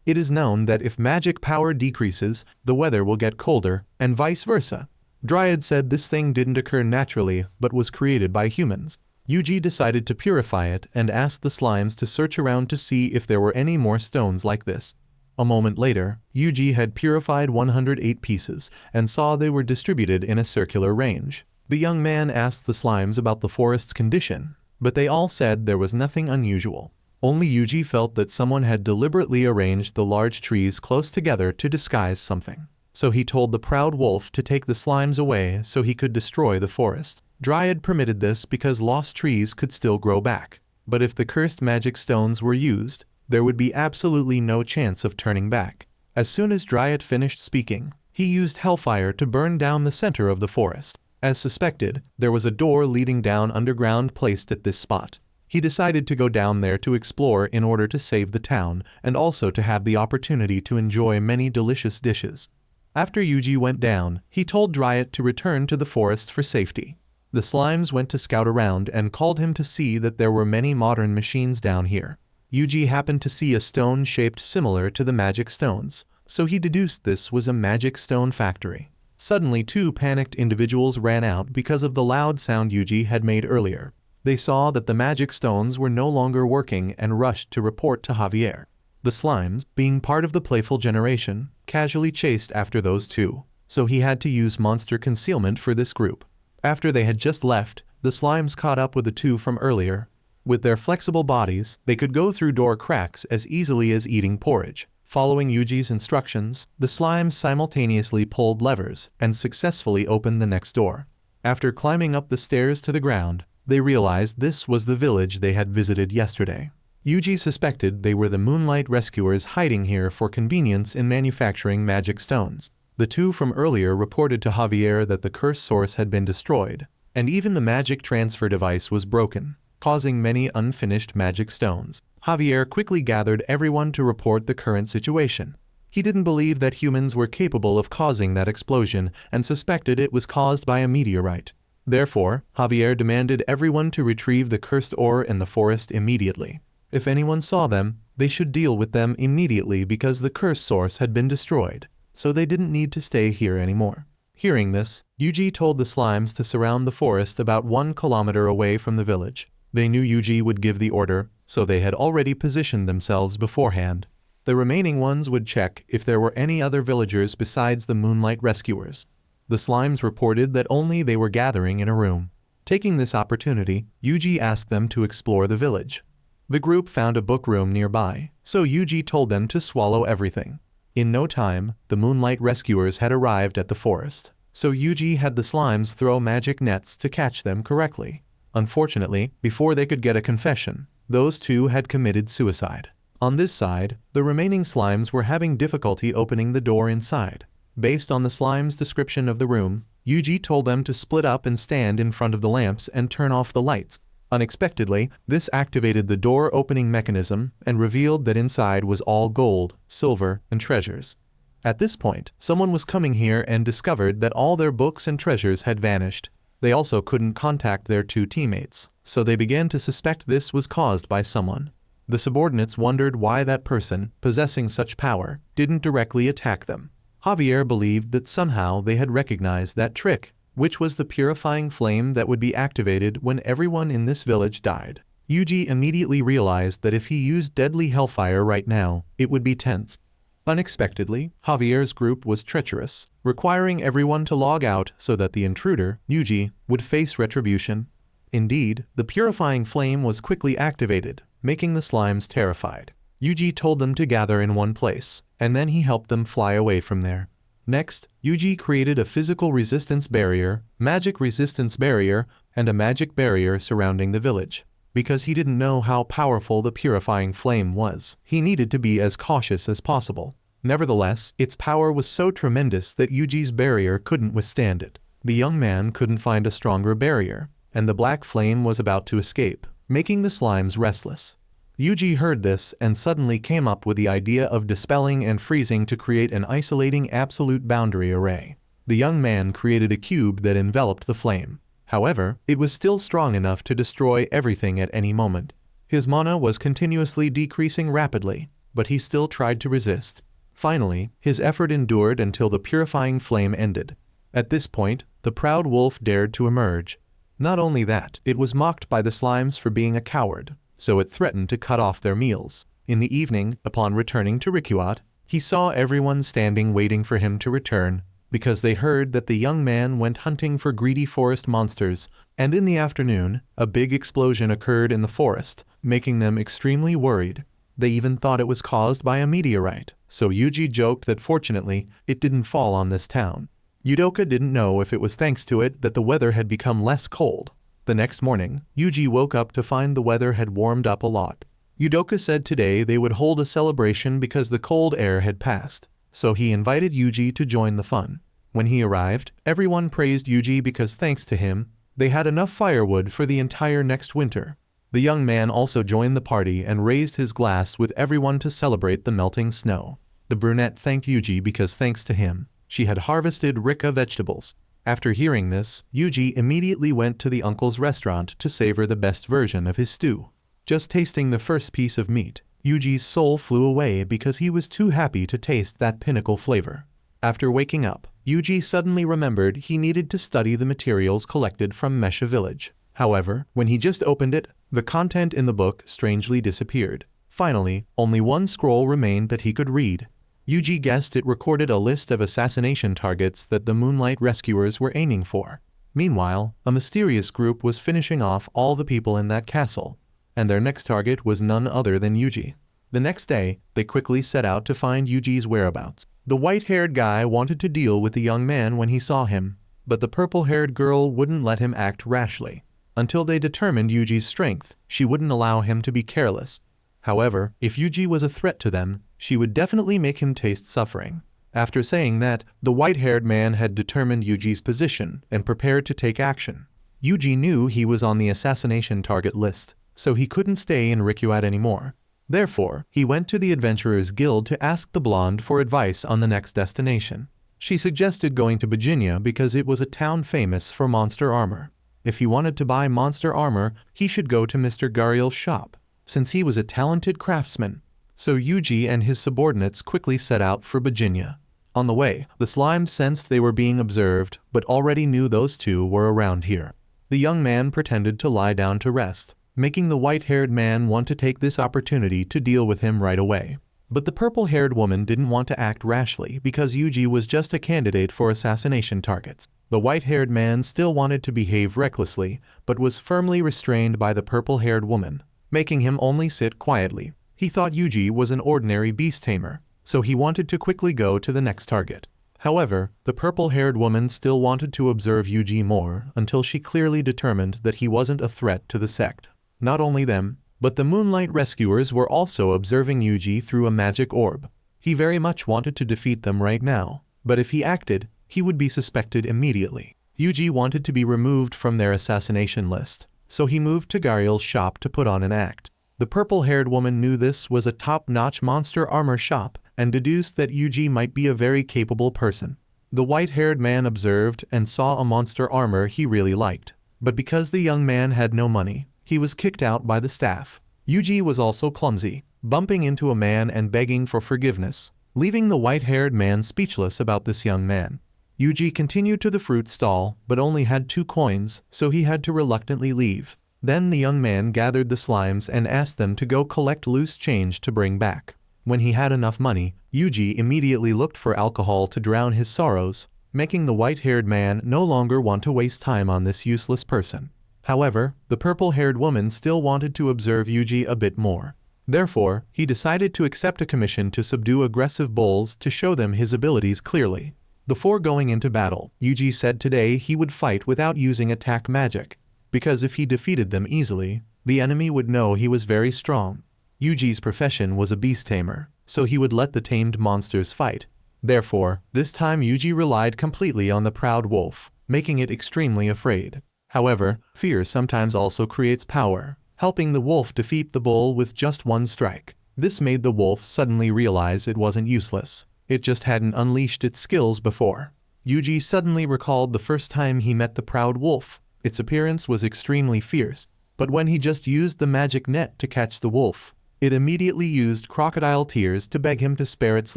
It is known that if magic power decreases, the weather will get colder, and vice versa. Dryad said this thing didn't occur naturally, but was created by humans. Yuji decided to purify it and asked the slimes to search around to see if there were any more stones like this. A moment later, Yuji had purified 108 pieces and saw they were distributed in a circular range. The young man asked the slimes about the forest's condition, but they all said there was nothing unusual. Only Yuji felt that someone had deliberately arranged the large trees close together to disguise something. So he told the proud wolf to take the slimes away so he could destroy the forest. Dryad permitted this because lost trees could still grow back. But if the cursed magic stones were used, there would be absolutely no chance of turning back. As soon as Dryad finished speaking, he used hellfire to burn down the center of the forest. As suspected, there was a door leading down underground placed at this spot. He decided to go down there to explore in order to save the town and also to have the opportunity to enjoy many delicious dishes. After Yuji went down, he told Dryad to return to the forest for safety. The slimes went to scout around and called him to see that there were many modern machines down here. Yuji happened to see a stone shaped similar to the magic stones, so he deduced this was a magic stone factory. Suddenly 2 panicked individuals ran out because of the loud sound Yuji had made earlier. They saw that the magic stones were no longer working and rushed to report to Wter. The slimes, being part of the playful generation, casually chased after those 2, so he had to use monster concealment for this group. After they had just left, the slimes caught up with the 2 from earlier. With their flexible bodies, they could go through door cracks as easily as eating porridge. Following Yuji's instructions, the slimes simultaneously pulled levers and successfully opened the next door. After climbing up the stairs to the ground, they realized this was the village they had visited yesterday. Yuji suspected they were the Moonlight rescuers hiding here for convenience in manufacturing magic stones. The 2 from earlier reported to Wter that the curse source had been destroyed, and even the magic transfer device was broken, causing many unfinished magic stones. Wter quickly gathered everyone to report the current situation. He didn't believe that humans were capable of causing that explosion and suspected it was caused by a meteorite. Therefore, Wter demanded everyone to retrieve the cursed ore in the forest immediately. If anyone saw them, they should deal with them immediately because the curse source had been destroyed, so they didn't need to stay here anymore. Hearing this, Yuji told the slimes to surround the forest about 1 kilometer away from the village. They knew Yuji would give the order, so they had already positioned themselves beforehand. The remaining ones would check if there were any other villagers besides the Moonlight rescuers. The slimes reported that only they were gathering in a room. Taking this opportunity, Yuji asked them to explore the village. The group found a book room nearby, so Yuji told them to swallow everything. In no time, the Moonlight rescuers had arrived at the forest, so Yuji had the slimes throw magic nets to catch them correctly. Unfortunately, before they could get a confession, those two had committed suicide. On this side, the remaining slimes were having difficulty opening the door inside. Based on the slime's description of the room, Yuji told them to split up and stand in front of the lamps and turn off the lights. Unexpectedly, this activated the door opening mechanism and revealed that inside was all gold, silver, and treasures. At this point, someone was coming here and discovered that all their books and treasures had vanished. They also couldn't contact their two teammates, so they began to suspect this was caused by someone. The subordinates wondered why that person, possessing such power, didn't directly attack them. Wter believed that somehow they had recognized that trick, which was the purifying flame that would be activated when everyone in this village died. Yuji immediately realized that if he used deadly hellfire right now, it would be tense. Unexpectedly, Wter's group was treacherous, requiring everyone to log out so that the intruder, Yuji, would face retribution. Indeed, the purifying flame was quickly activated, making the slimes terrified. Yuji told them to gather in one place, and then he helped them fly away from there. Next, Yuji created a physical resistance barrier, magic resistance barrier, and a magic barrier surrounding the village. Because he didn't know how powerful the purifying flame was, he needed to be as cautious as possible. Nevertheless, its power was so tremendous that Yuji's barrier couldn't withstand it. The young man couldn't find a stronger barrier, and the black flame was about to escape, making the slimes restless. Yuji heard this and suddenly came up with the idea of dispelling and freezing to create an isolating absolute boundary array. The young man created a cube that enveloped the flame. However, it was still strong enough to destroy everything at any moment. His mana was continuously decreasing rapidly, but he still tried to resist. Finally, his effort endured until the purifying flame ended. At this point, the proud wolf dared to emerge. Not only that, it was mocked by the slimes for being a coward, so it threatened to cut off their meals. In the evening, upon returning to Ruat, he saw everyone standing waiting for him to return, because they heard that the young man went hunting for greedy forest monsters, and in the afternoon, a big explosion occurred in the forest, making them extremely worried. They even thought it was caused by a meteorite, so Yuji joked that fortunately, it didn't fall on this town. Udoka didn't know if it was thanks to it that the weather had become less cold. The next morning, Yuji woke up to find the weather had warmed up a lot. Udoka said today they would hold a celebration because the cold air had passed, so he invited Yuji to join the fun. When he arrived, everyone praised Yuji because thanks to him, they had enough firewood for the entire next winter. The young man also joined the party and raised his glass with everyone to celebrate the melting snow. The brunette thanked Yuji because thanks to him, she had harvested Rika vegetables. After hearing this, Yuji immediately went to the uncle's restaurant to savor the best version of his stew. Just tasting the first piece of meat, Yuji's soul flew away because he was too happy to taste that pinnacle flavor. After waking up, Yuji suddenly remembered he needed to study the materials collected from Mesha village. However, when he just opened it, the content in the book strangely disappeared. Finally, only one scroll remained that he could read. Yuji guessed it recorded a list of assassination targets that the Moonlight rescuers were aiming for. Meanwhile, a mysterious group was finishing off all the people in that castle, and their next target was none other than Yuji. The next day, they quickly set out to find Yuji's whereabouts. The white-haired guy wanted to deal with the young man when he saw him, but the purple-haired girl wouldn't let him act rashly. Until they determined Yuji's strength, she wouldn't allow him to be careless. However, if Yuji was a threat to them, she would definitely make him taste suffering. After saying that, the white-haired man had determined Yuji's position and prepared to take action. Yuji knew he was on the assassination target list, so he couldn't stay in Ruat anymore. Therefore, he went to the Adventurers Guild to ask the blonde for advice on the next destination. She suggested going to Virginia because it was a town famous for monster armor. If he wanted to buy monster armor, he should go to Mr. Gariel's shop, since he was a talented craftsman. So Yuji and his subordinates quickly set out for Virginia. On the way, the slimes sensed they were being observed, but already knew those two were around here. The young man pretended to lie down to rest, making the white-haired man want to take this opportunity to deal with him right away. But the purple-haired woman didn't want to act rashly because Yuji was just a candidate for assassination targets. The white-haired man still wanted to behave recklessly, but was firmly restrained by the purple-haired woman. making him only sit quietly. He thought Yuji was an ordinary beast tamer, so he wanted to quickly go to the next target. However, the purple-haired woman still wanted to observe Yuji more until she clearly determined that he wasn't a threat to the sect. Not only them, but the Moonlight rescuers were also observing Yuji through a magic orb. He very much wanted to defeat them right now, but if he acted, he would be suspected immediately. Yuji wanted to be removed from their assassination list, so he moved to Gariel's shop to put on an act. The purple-haired woman knew this was a top-notch monster armor shop and deduced that Yuji might be a very capable person. The white-haired man observed and saw a monster armor he really liked, but because the young man had no money, he was kicked out by the staff. Yuji was also clumsy, bumping into a man and begging for forgiveness, leaving the white-haired man speechless about this young man. Yuji continued to the fruit stall but only had 2 coins, so he had to reluctantly leave. Then the young man gathered the slimes and asked them to go collect loose change to bring back. When he had enough money, Yuji immediately looked for alcohol to drown his sorrows, making the white-haired man no longer want to waste time on this useless person. However, the purple-haired woman still wanted to observe Yuji a bit more. Therefore, he decided to accept a commission to subdue aggressive bulls to show them his abilities clearly. Before going into battle, Yuji said today he would fight without using attack magic, because if he defeated them easily, the enemy would know he was very strong. Yuji's profession was a beast tamer, so he would let the tamed monsters fight. Therefore, this time Yuji relied completely on the proud wolf, making it extremely afraid. However, fear sometimes also creates power, helping the wolf defeat the bull with just 1 strike. This made the wolf suddenly realize it wasn't useless. It just hadn't unleashed its skills before. Yuji suddenly recalled the first time he met the proud wolf. Its appearance was extremely fierce, but when he just used the magic net to catch the wolf, it immediately used crocodile tears to beg him to spare its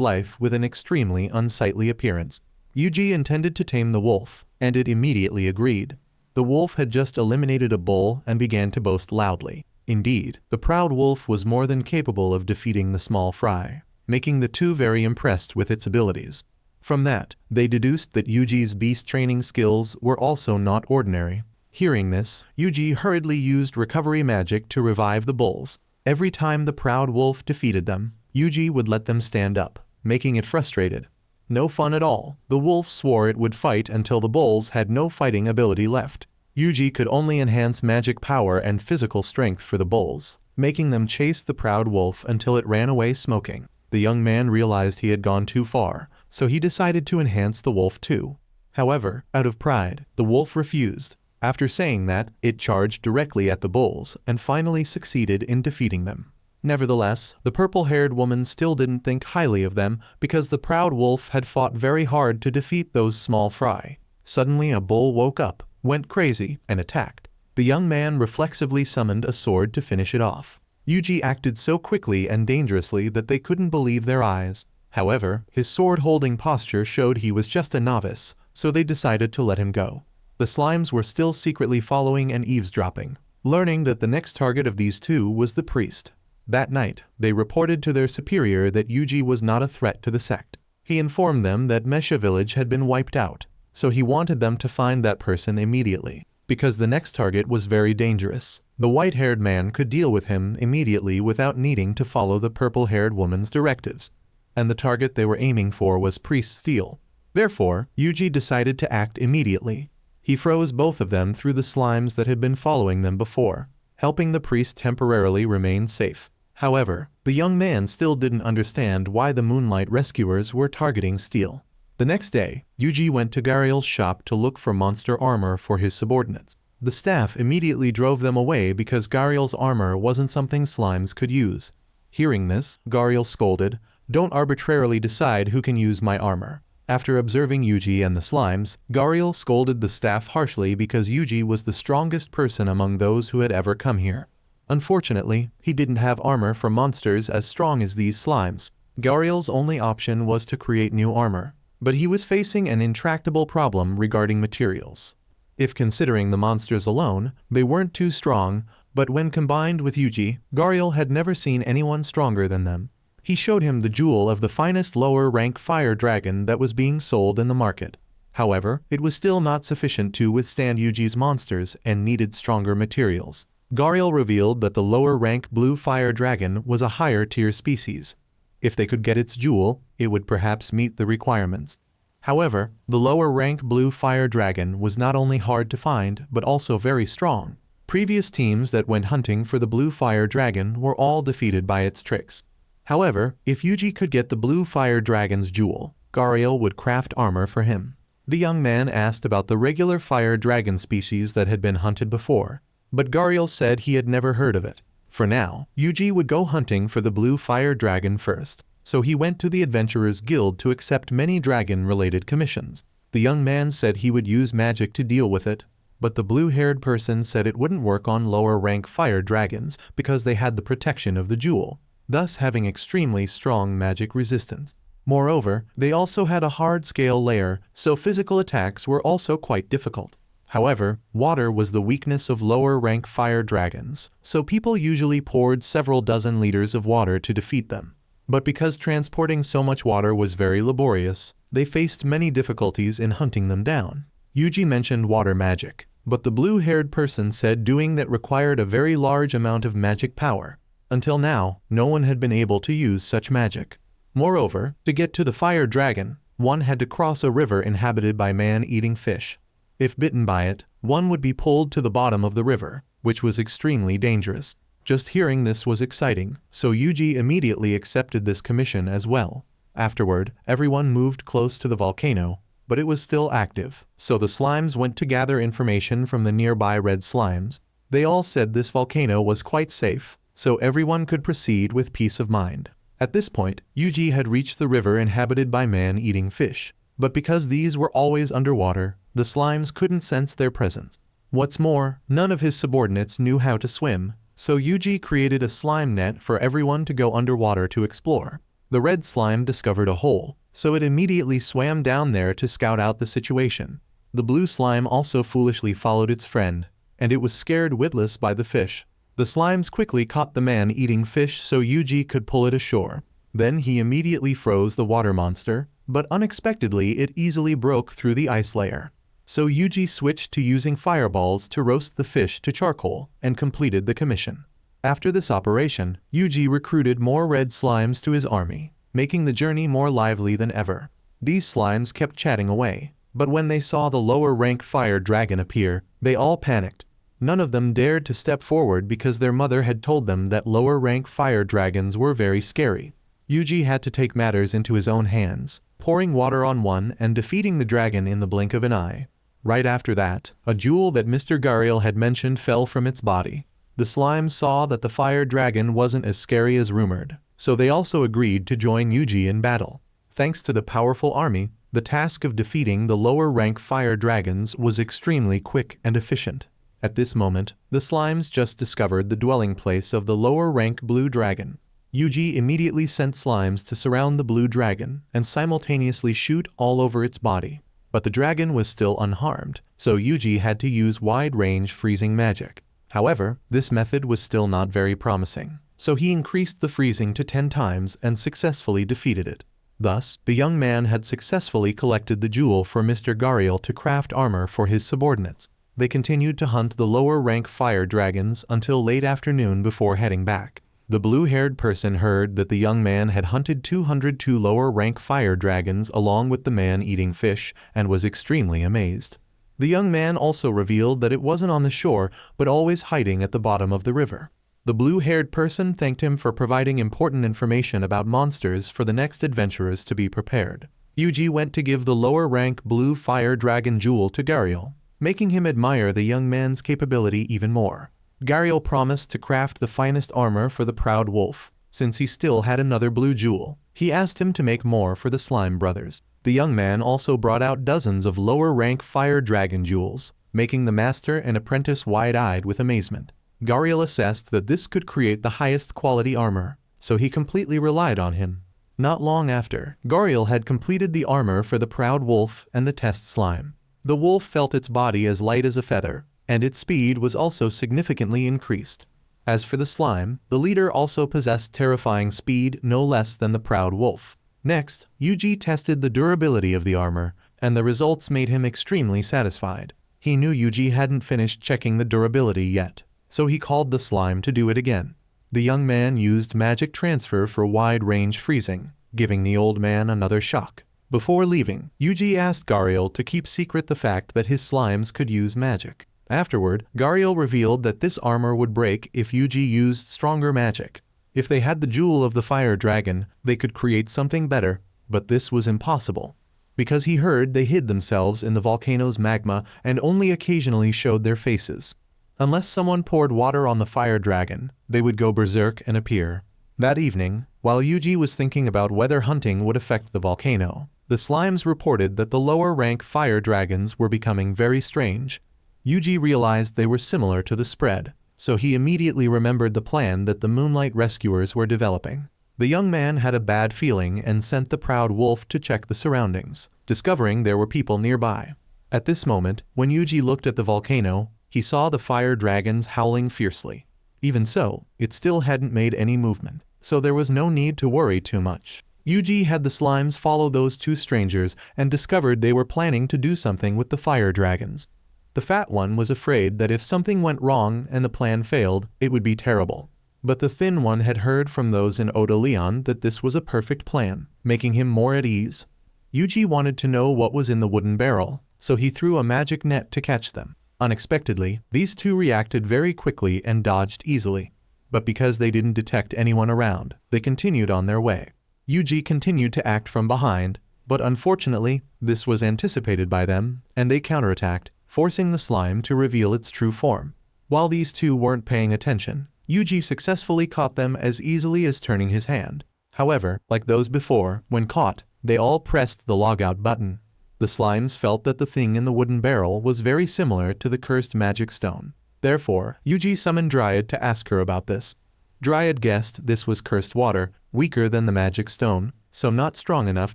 life with an extremely unsightly appearance. Yuji intended to tame the wolf, and it immediately agreed. The wolf had just eliminated a bull and began to boast loudly. Indeed, the proud wolf was more than capable of defeating the small fry, making the two very impressed with its abilities. From that, they deduced that Yuji's beast training skills were also not ordinary. Hearing this, Yuji hurriedly used recovery magic to revive the bulls. Every time the proud wolf defeated them, Yuji would let them stand up, making it frustrated. No fun at all. The wolf swore it would fight until the bulls had no fighting ability left. Yuji could only enhance magic power and physical strength for the bulls, making them chase the proud wolf until it ran away smoking. The young man realized he had gone too far, so he decided to enhance the wolf too. However, out of pride, the wolf refused. After saying that, it charged directly at the bulls and finally succeeded in defeating them. Nevertheless, the purple-haired woman still didn't think highly of them because the proud wolf had fought very hard to defeat those small fry. Suddenly a bull woke up, went crazy, and attacked. The young man reflexively summoned a sword to finish it off. Yuji acted so quickly and dangerously that they couldn't believe their eyes. However, his sword-holding posture showed he was just a novice, so they decided to let him go. The slimes were still secretly following and eavesdropping, learning that the next target of these two was the priest. That night, they reported to their superior that Yuji was not a threat to the sect. He informed them that Mesha village had been wiped out, so he wanted them to find that person immediately. Because the next target was very dangerous, the white-haired man could deal with him immediately without needing to follow the purple-haired woman's directives. And the target they were aiming for was Priest Steel. Therefore, Yuji decided to act immediately. He froze both of them through the slimes that had been following them before, helping the priest temporarily remain safe. However, the young man still didn't understand why the Moonlight rescuers were targeting Steel. The next day, Yuji went to Gariel's shop to look for monster armor for his subordinates. The staff immediately drove them away because Gariel's armor wasn't something slimes could use. Hearing this, Gariel scolded, "Don't arbitrarily decide who can use my armor." After observing Yuji and the slimes, Gariel scolded the staff harshly because Yuji was the strongest person among those who had ever come here. Unfortunately, he didn't have armor for monsters as strong as these slimes. Gariel's only option was to create new armor, but he was facing an intractable problem regarding materials. If considering the monsters alone, they weren't too strong, but when combined with Yuji, Gariel had never seen anyone stronger than them. He showed him the jewel of the finest lower-rank fire dragon that was being sold in the market. However, it was still not sufficient to withstand Yuji's monsters and needed stronger materials. Gariel revealed that the lower rank blue fire dragon was a higher tier species. If they could get its jewel, it would perhaps meet the requirements. However, the lower rank blue fire dragon was not only hard to find but also very strong. Previous teams that went hunting for the blue fire dragon were all defeated by its tricks. However, if Yuji could get the blue fire dragon's jewel, Gariel would craft armor for him. The young man asked about the regular fire dragon species that had been hunted before, but Gariel said he had never heard of it. For now, Yuji would go hunting for the blue fire dragon first, so he went to the Adventurers Guild to accept many dragon-related commissions. The young man said he would use magic to deal with it, but the blue-haired person said it wouldn't work on lower-rank fire dragons because they had the protection of the jewel, thus having extremely strong magic resistance. Moreover, they also had a hard-scale lair, so physical attacks were also quite difficult. However, water was the weakness of lower-rank fire dragons, so people usually poured several dozen liters of water to defeat them. But because transporting so much water was very laborious, they faced many difficulties in hunting them down. Yuji mentioned water magic, but the blue-haired person said doing that required a very large amount of magic power. Until now, no one had been able to use such magic. Moreover, to get to the fire dragon, one had to cross a river inhabited by man-eating fish. If bitten by it, one would be pulled to the bottom of the river, which was extremely dangerous. Just hearing this was exciting, so Yuji immediately accepted this commission as well. Afterward, everyone moved close to the volcano, but it was still active, so the slimes went to gather information from the nearby red slimes. They all said this volcano was quite safe, so everyone could proceed with peace of mind. At this point, Yuji had reached the river inhabited by man-eating fish, but because these were always underwater, the slimes couldn't sense their presence. What's more, none of his subordinates knew how to swim, so Yuji created a slime net for everyone to go underwater to explore. The red slime discovered a hole, so it immediately swam down there to scout out the situation. The blue slime also foolishly followed its friend, and it was scared witless by the fish. The slimes quickly caught the man-eating fish so Yuji could pull it ashore. Then he immediately froze the water monster, but unexpectedly it easily broke through the ice layer. So Yuji switched to using fireballs to roast the fish to charcoal and completed the commission. After this operation, Yuji recruited more red slimes to his army, making the journey more lively than ever. These slimes kept chatting away, but when they saw the lower-rank fire dragon appear, they all panicked. None of them dared to step forward because their mother had told them that lower-rank fire dragons were very scary. Yuji had to take matters into his own hands, pouring water on one and defeating the dragon in the blink of an eye. Right after that, a jewel that Mr. Gariel had mentioned fell from its body. The slimes saw that the fire dragon wasn't as scary as rumored, so they also agreed to join Yuji in battle. Thanks to the powerful army, the task of defeating the lower-rank fire dragons was extremely quick and efficient. At this moment, the slimes just discovered the dwelling place of the lower-rank blue dragon. Yuji immediately sent slimes to surround the blue dragon and simultaneously shoot all over its body. But the dragon was still unharmed, so Yuji had to use wide-range freezing magic. However, this method was still not very promising, so he increased the freezing to 10 times and successfully defeated it. Thus, the young man had successfully collected the jewel for Mr. Gariel to craft armor for his subordinates. They continued to hunt the lower-rank fire dragons until late afternoon before heading back. The blue-haired person heard that the young man had hunted 202 lower-rank fire dragons along with the man-eating fish and was extremely amazed. The young man also revealed that it wasn't on the shore but always hiding at the bottom of the river. The blue-haired person thanked him for providing important information about monsters for the next adventurers to be prepared. Yuji went to give the lower-rank blue fire dragon jewel to Gariel, making him admire the young man's capability even more. Gariel promised to craft the finest armor for the proud wolf, since he still had another blue jewel. He asked him to make more for the slime brothers. The young man also brought out dozens of lower-rank fire dragon jewels, making the master and apprentice wide-eyed with amazement. Gariel assessed that this could create the highest quality armor, so he completely relied on him. Not long after, Gariel had completed the armor for the proud wolf and the test slime. The wolf felt its body as light as a feather, and its speed was also significantly increased. As for the slime, the leader also possessed terrifying speed no less than the proud wolf. Next, Yuji tested the durability of the armor, and the results made him extremely satisfied. He knew Yuji hadn't finished checking the durability yet, so he called the slime to do it again. The young man used magic transfer for wide-range freezing, giving the old man another shock. Before leaving, Yuji asked Gariel to keep secret the fact that his slimes could use magic. Afterward, Gariel revealed that this armor would break if Yuji used stronger magic. If they had the jewel of the fire dragon, they could create something better, but this was impossible. Because he heard they hid themselves in the volcano's magma and only occasionally showed their faces. Unless someone poured water on the fire dragon, they would go berserk and appear. That evening, while Yuji was thinking about whether hunting would affect the volcano, the slimes reported that the lower-rank fire dragons were becoming very strange. Yuji realized they were similar to the spread, so he immediately remembered the plan that the Moonlight rescuers were developing. The young man had a bad feeling and sent the proud wolf to check the surroundings, discovering there were people nearby. At this moment, when Yuji looked at the volcano, he saw the fire dragons howling fiercely. Even so, it still hadn't made any movement, so there was no need to worry too much. Yuji had the slimes follow those two strangers and discovered they were planning to do something with the fire dragons. The fat one was afraid that if something went wrong and the plan failed, it would be terrible. But the thin one had heard from those in Odeleon that this was a perfect plan, making him more at ease. Yuji wanted to know what was in the wooden barrel, so he threw a magic net to catch them. Unexpectedly, these two reacted very quickly and dodged easily. But because they didn't detect anyone around, they continued on their way. Yuji continued to act from behind, but unfortunately, this was anticipated by them, and they counterattacked, forcing the slime to reveal its true form. While these two weren't paying attention, Yuji successfully caught them as easily as turning his hand. However, like those before, when caught, they all pressed the logout button. The slimes felt that the thing in the wooden barrel was very similar to the cursed magic stone. Therefore, Yuji summoned Dryad to ask her about this. Dryad guessed this was cursed water, weaker than the magic stone, so not strong enough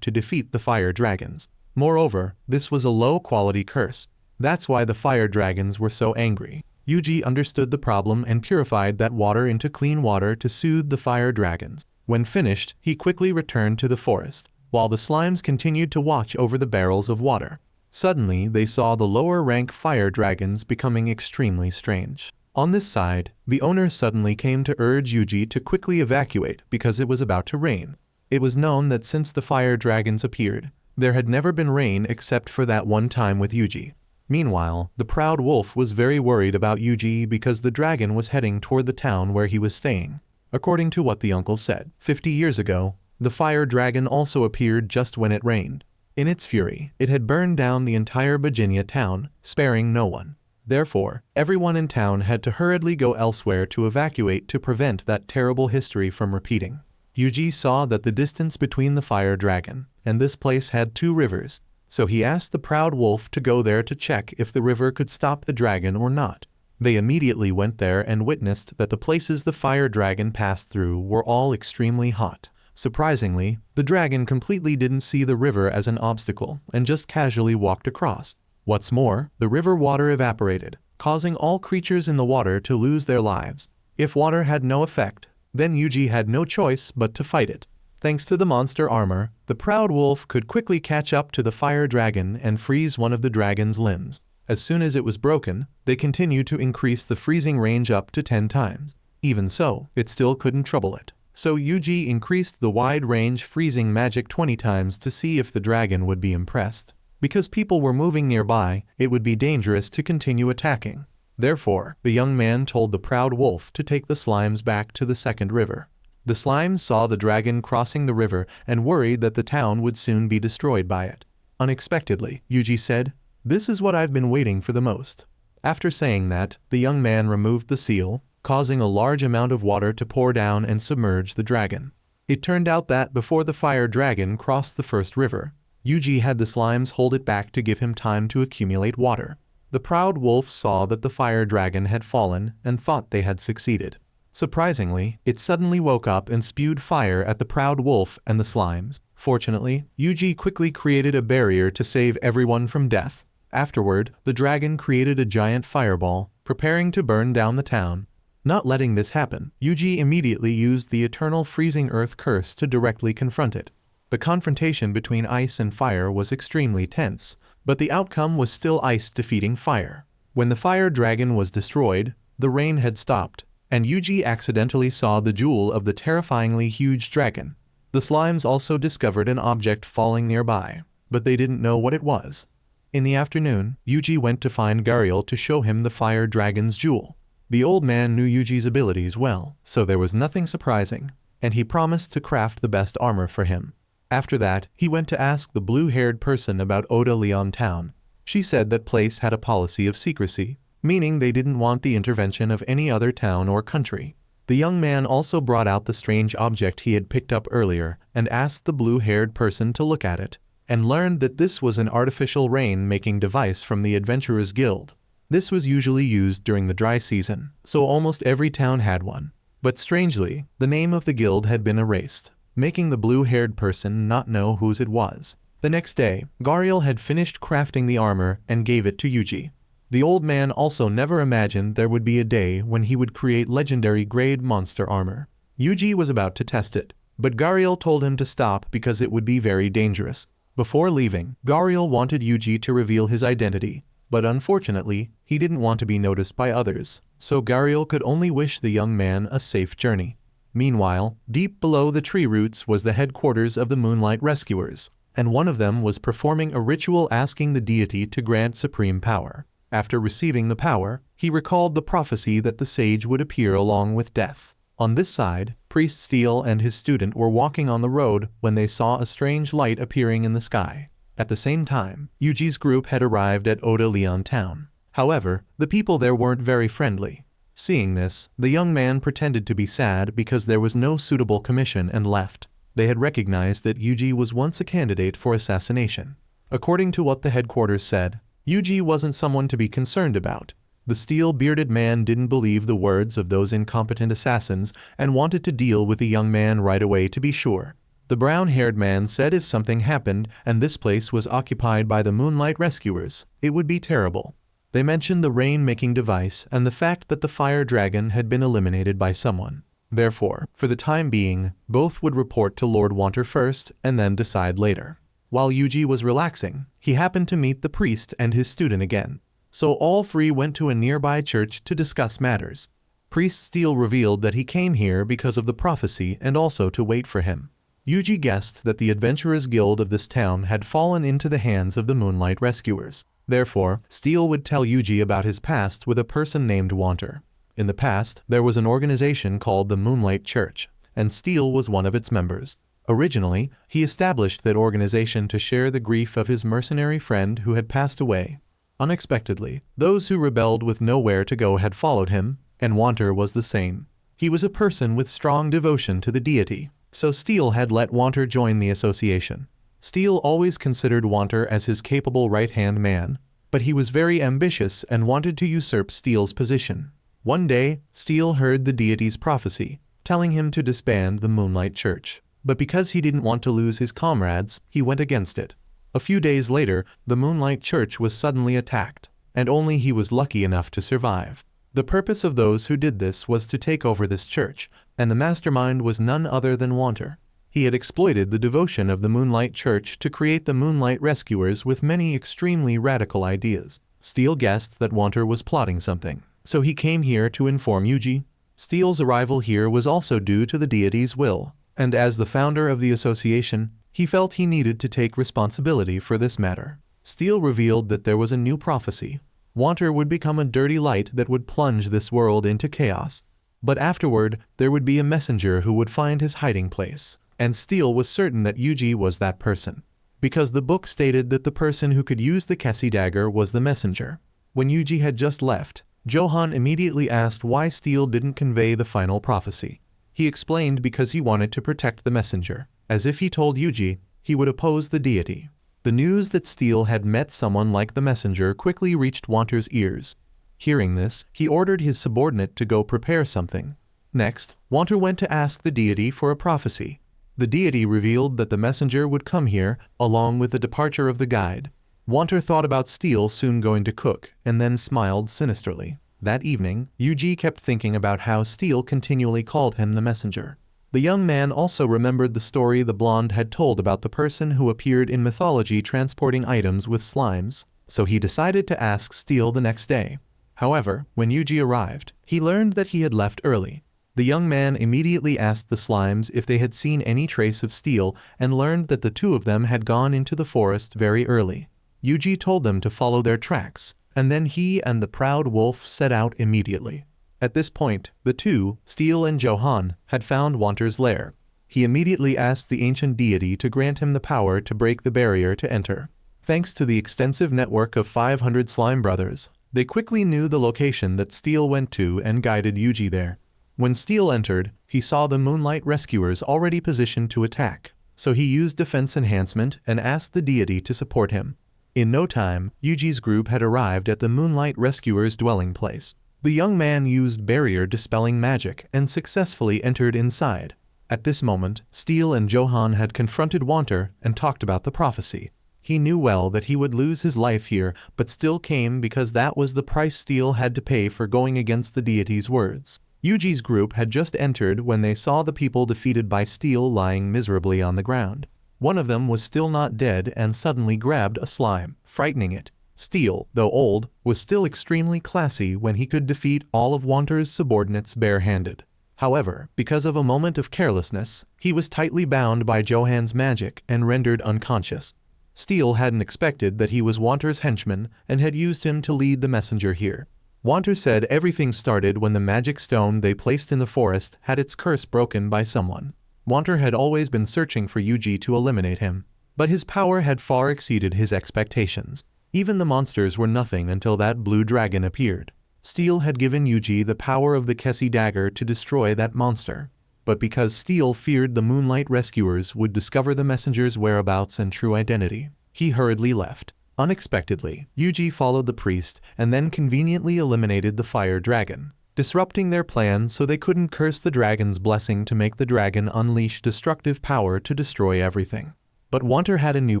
to defeat the fire dragons. Moreover, this was a low-quality curse. That's why the fire dragons were so angry. Yuji understood the problem and purified that water into clean water to soothe the fire dragons. When finished, he quickly returned to the forest, while the slimes continued to watch over the barrels of water. Suddenly, they saw the lower-rank fire dragons becoming extremely strange. On this side, the owner suddenly came to urge Yuji to quickly evacuate because it was about to rain. It was known that since the fire dragons appeared, there had never been rain except for that one time with Yuji. Meanwhile, the proud wolf was very worried about Yuji because the dragon was heading toward the town where he was staying. According to what the uncle said, 50 years ago, the fire dragon also appeared just when it rained. In its fury, it had burned down the entire Virginia town, sparing no one. Therefore, everyone in town had to hurriedly go elsewhere to evacuate to prevent that terrible history from repeating. Yuji saw that the distance between the fire dragon and this place had 2 rivers, so he asked the proud wolf to go there to check if the river could stop the dragon or not. They immediately went there and witnessed that the places the fire dragon passed through were all extremely hot. Surprisingly, the dragon completely didn't see the river as an obstacle and just casually walked across. What's more, the river water evaporated, causing all creatures in the water to lose their lives. If water had no effect, then Yuji had no choice but to fight it. Thanks to the monster armor, the proud wolf could quickly catch up to the fire dragon and freeze one of the dragon's limbs. As soon as it was broken, they continued to increase the freezing range up to 10 times. Even so, it still couldn't trouble it. So Yuji increased the wide-range freezing magic 20 times to see if the dragon would be impressed. Because people were moving nearby, it would be dangerous to continue attacking. Therefore, the young man told the proud wolf to take the slimes back to the second river. The slimes saw the dragon crossing the river and worried that the town would soon be destroyed by it. Unexpectedly, Yuji said, "This is what I've been waiting for the most." After saying that, the young man removed the seal, causing a large amount of water to pour down and submerge the dragon. It turned out that before the fire dragon crossed the first river, Yuji had the slimes hold it back to give him time to accumulate water. The proud wolf saw that the fire dragon had fallen and thought they had succeeded. Surprisingly, it suddenly woke up and spewed fire at the proud wolf and the slimes. Fortunately, Yuji quickly created a barrier to save everyone from death. Afterward, the dragon created a giant fireball, preparing to burn down the town. Not letting this happen, Yuji immediately used the eternal freezing earth curse to directly confront it. The confrontation between ice and fire was extremely tense, but the outcome was still ice defeating fire. When the fire dragon was destroyed, The rain had stopped, and Yuji accidentally saw the jewel of the terrifyingly huge dragon. The slimes also discovered an object falling nearby, but they didn't know what it was. In the afternoon, Yuji went to find Gariel to show him the fire dragon's jewel. The old man knew Yuji's abilities well, so there was nothing surprising, and he promised to craft the best armor for him. After that, he went to ask the blue-haired person about Lv1 town. She said that place had a policy of secrecy, meaning they didn't want the intervention of any other town or country. The young man also brought out the strange object he had picked up earlier and asked the blue-haired person to look at it, and learned that this was an artificial rain-making device from the Adventurers Guild. This was usually used during the dry season, so almost every town had one. But strangely, the name of the guild had been erased, making the blue-haired person not know whose it was. The next day, Gariel had finished crafting the armor and gave it to Yuji. The old man also never imagined there would be a day when he would create legendary-grade monster armor. Yuji was about to test it, but Gariel told him to stop because it would be very dangerous. Before leaving, Gariel wanted Yuji to reveal his identity, but unfortunately, he didn't want to be noticed by others, so Gariel could only wish the young man a safe journey. Meanwhile, deep below the tree roots was the headquarters of the Moonlight Rescuers, and one of them was performing a ritual asking the deity to grant supreme power. After receiving the power, he recalled the prophecy that the sage would appear along with death. On this side, Priest Steel and his student were walking on the road when they saw a strange light appearing in the sky. At the same time, Yuji's group had arrived at Lv1 town. However, the people there weren't very friendly. Seeing this, the young man pretended to be sad because there was no suitable commission and left. They had recognized that Yuji was once a candidate for assassination. According to what the headquarters said, Yuji wasn't someone to be concerned about. The steel-bearded man didn't believe the words of those incompetent assassins and wanted to deal with the young man right away to be sure. The brown-haired man said if something happened and this place was occupied by the Moonlight Rescuers, it would be terrible. They mentioned the rain-making device and the fact that the fire dragon had been eliminated by someone. Therefore, for the time being, both would report to Lord Wter first and then decide later. While Yuji was relaxing, he happened to meet the priest and his student again. So all three went to a nearby church to discuss matters. Priest Steel revealed that he came here because of the prophecy and also to wait for him. Yuji guessed that the Adventurers Guild of this town had fallen into the hands of the Moonlight Rescuers. Therefore, Steel would tell Yuji about his past with a person named Wter. In the past, there was an organization called the Moonlight Church, and Steel was one of its members. Originally, he established that organization to share the grief of his mercenary friend who had passed away. Unexpectedly, those who rebelled with nowhere to go had followed him, and Wter was the same. He was a person with strong devotion to the deity, so Steel had let Wter join the association. Steel always considered Wter as his capable right-hand man, but he was very ambitious and wanted to usurp Steel's position. One day, Steel heard the deity's prophecy, telling him to disband the Moonlight Church. But because he didn't want to lose his comrades, he went against it. A few days later, the Moonlight Church was suddenly attacked, and only he was lucky enough to survive. The purpose of those who did this was to take over this church, and the mastermind was none other than Wter. He had exploited the devotion of the Moonlight Church to create the Moonlight Rescuers with many extremely radical ideas. Steel guessed that Wter was plotting something, so he came here to inform Yuji. Steel's arrival here was also due to the deity's will, and as the founder of the association, he felt he needed to take responsibility for this matter. Steel revealed that there was a new prophecy. Wter would become a dirty light that would plunge this world into chaos. But afterward, there would be a messenger who would find his hiding place, and Steel was certain that Yuji was that person, because the book stated that the person who could use the Kessie dagger was the messenger. When Yuji had just left, Johan immediately asked why Steel didn't convey the final prophecy. He explained because he wanted to protect the messenger, as if he told Yuji he would oppose the deity. The news that Steel had met someone like the messenger quickly reached Wter's ears. Hearing this, he ordered his subordinate to go prepare something. Next, Wter went to ask the deity for a prophecy. The deity revealed that the messenger would come here, along with the departure of the guide. Wter thought about Steel soon going to cook, and then smiled sinisterly. That evening, Yuji kept thinking about how Steel continually called him the messenger. The young man also remembered the story the blonde had told about the person who appeared in mythology transporting items with slimes, so he decided to ask Steel the next day. However, when Yuji arrived, he learned that he had left early. The young man immediately asked the slimes if they had seen any trace of steel and learned that the two of them had gone into the forest very early. Yuji told them to follow their tracks, and then he and the proud wolf set out immediately. At this point, the two, Steel and Johan, had found Wter's lair. He immediately asked the ancient deity to grant him the power to break the barrier to enter. Thanks to the extensive network of 500 slime brothers, they quickly knew the location that Steel went to and guided Yuji there. When Steel entered, he saw the Moonlight rescuers already positioned to attack, so he used defense enhancement and asked the deity to support him. In no time, Yuji's group had arrived at the Moonlight rescuers' dwelling place. The young man used barrier dispelling magic and successfully entered inside. At this moment, Steel and Johan had confronted Wter and talked about the prophecy. He knew well that he would lose his life here, but still came because that was the price Steel had to pay for going against the deity's words. Yuji's group had just entered when they saw the people defeated by Steel lying miserably on the ground. One of them was still not dead and suddenly grabbed a slime, frightening it. Steel, though old, was still extremely classy when he could defeat all of Wter's subordinates bare-handed. However, because of a moment of carelessness, he was tightly bound by Johan's magic and rendered unconscious. Steel hadn't expected that he was Wter's henchman and had used him to lead the messenger here. Wter said everything started when the magic stone they placed in the forest had its curse broken by someone. Wter had always been searching for Yuji to eliminate him, but his power had far exceeded his expectations. Even the monsters were nothing until that blue dragon appeared. Steel had given Yuji the power of the Kessie dagger to destroy that monster. But because Steel feared the Moonlight rescuers would discover the messenger's whereabouts and true identity, he hurriedly left. Unexpectedly, Yuji followed the priest and then conveniently eliminated the fire dragon, disrupting their plan so they couldn't curse the dragon's blessing to make the dragon unleash destructive power to destroy everything. But Wter had a new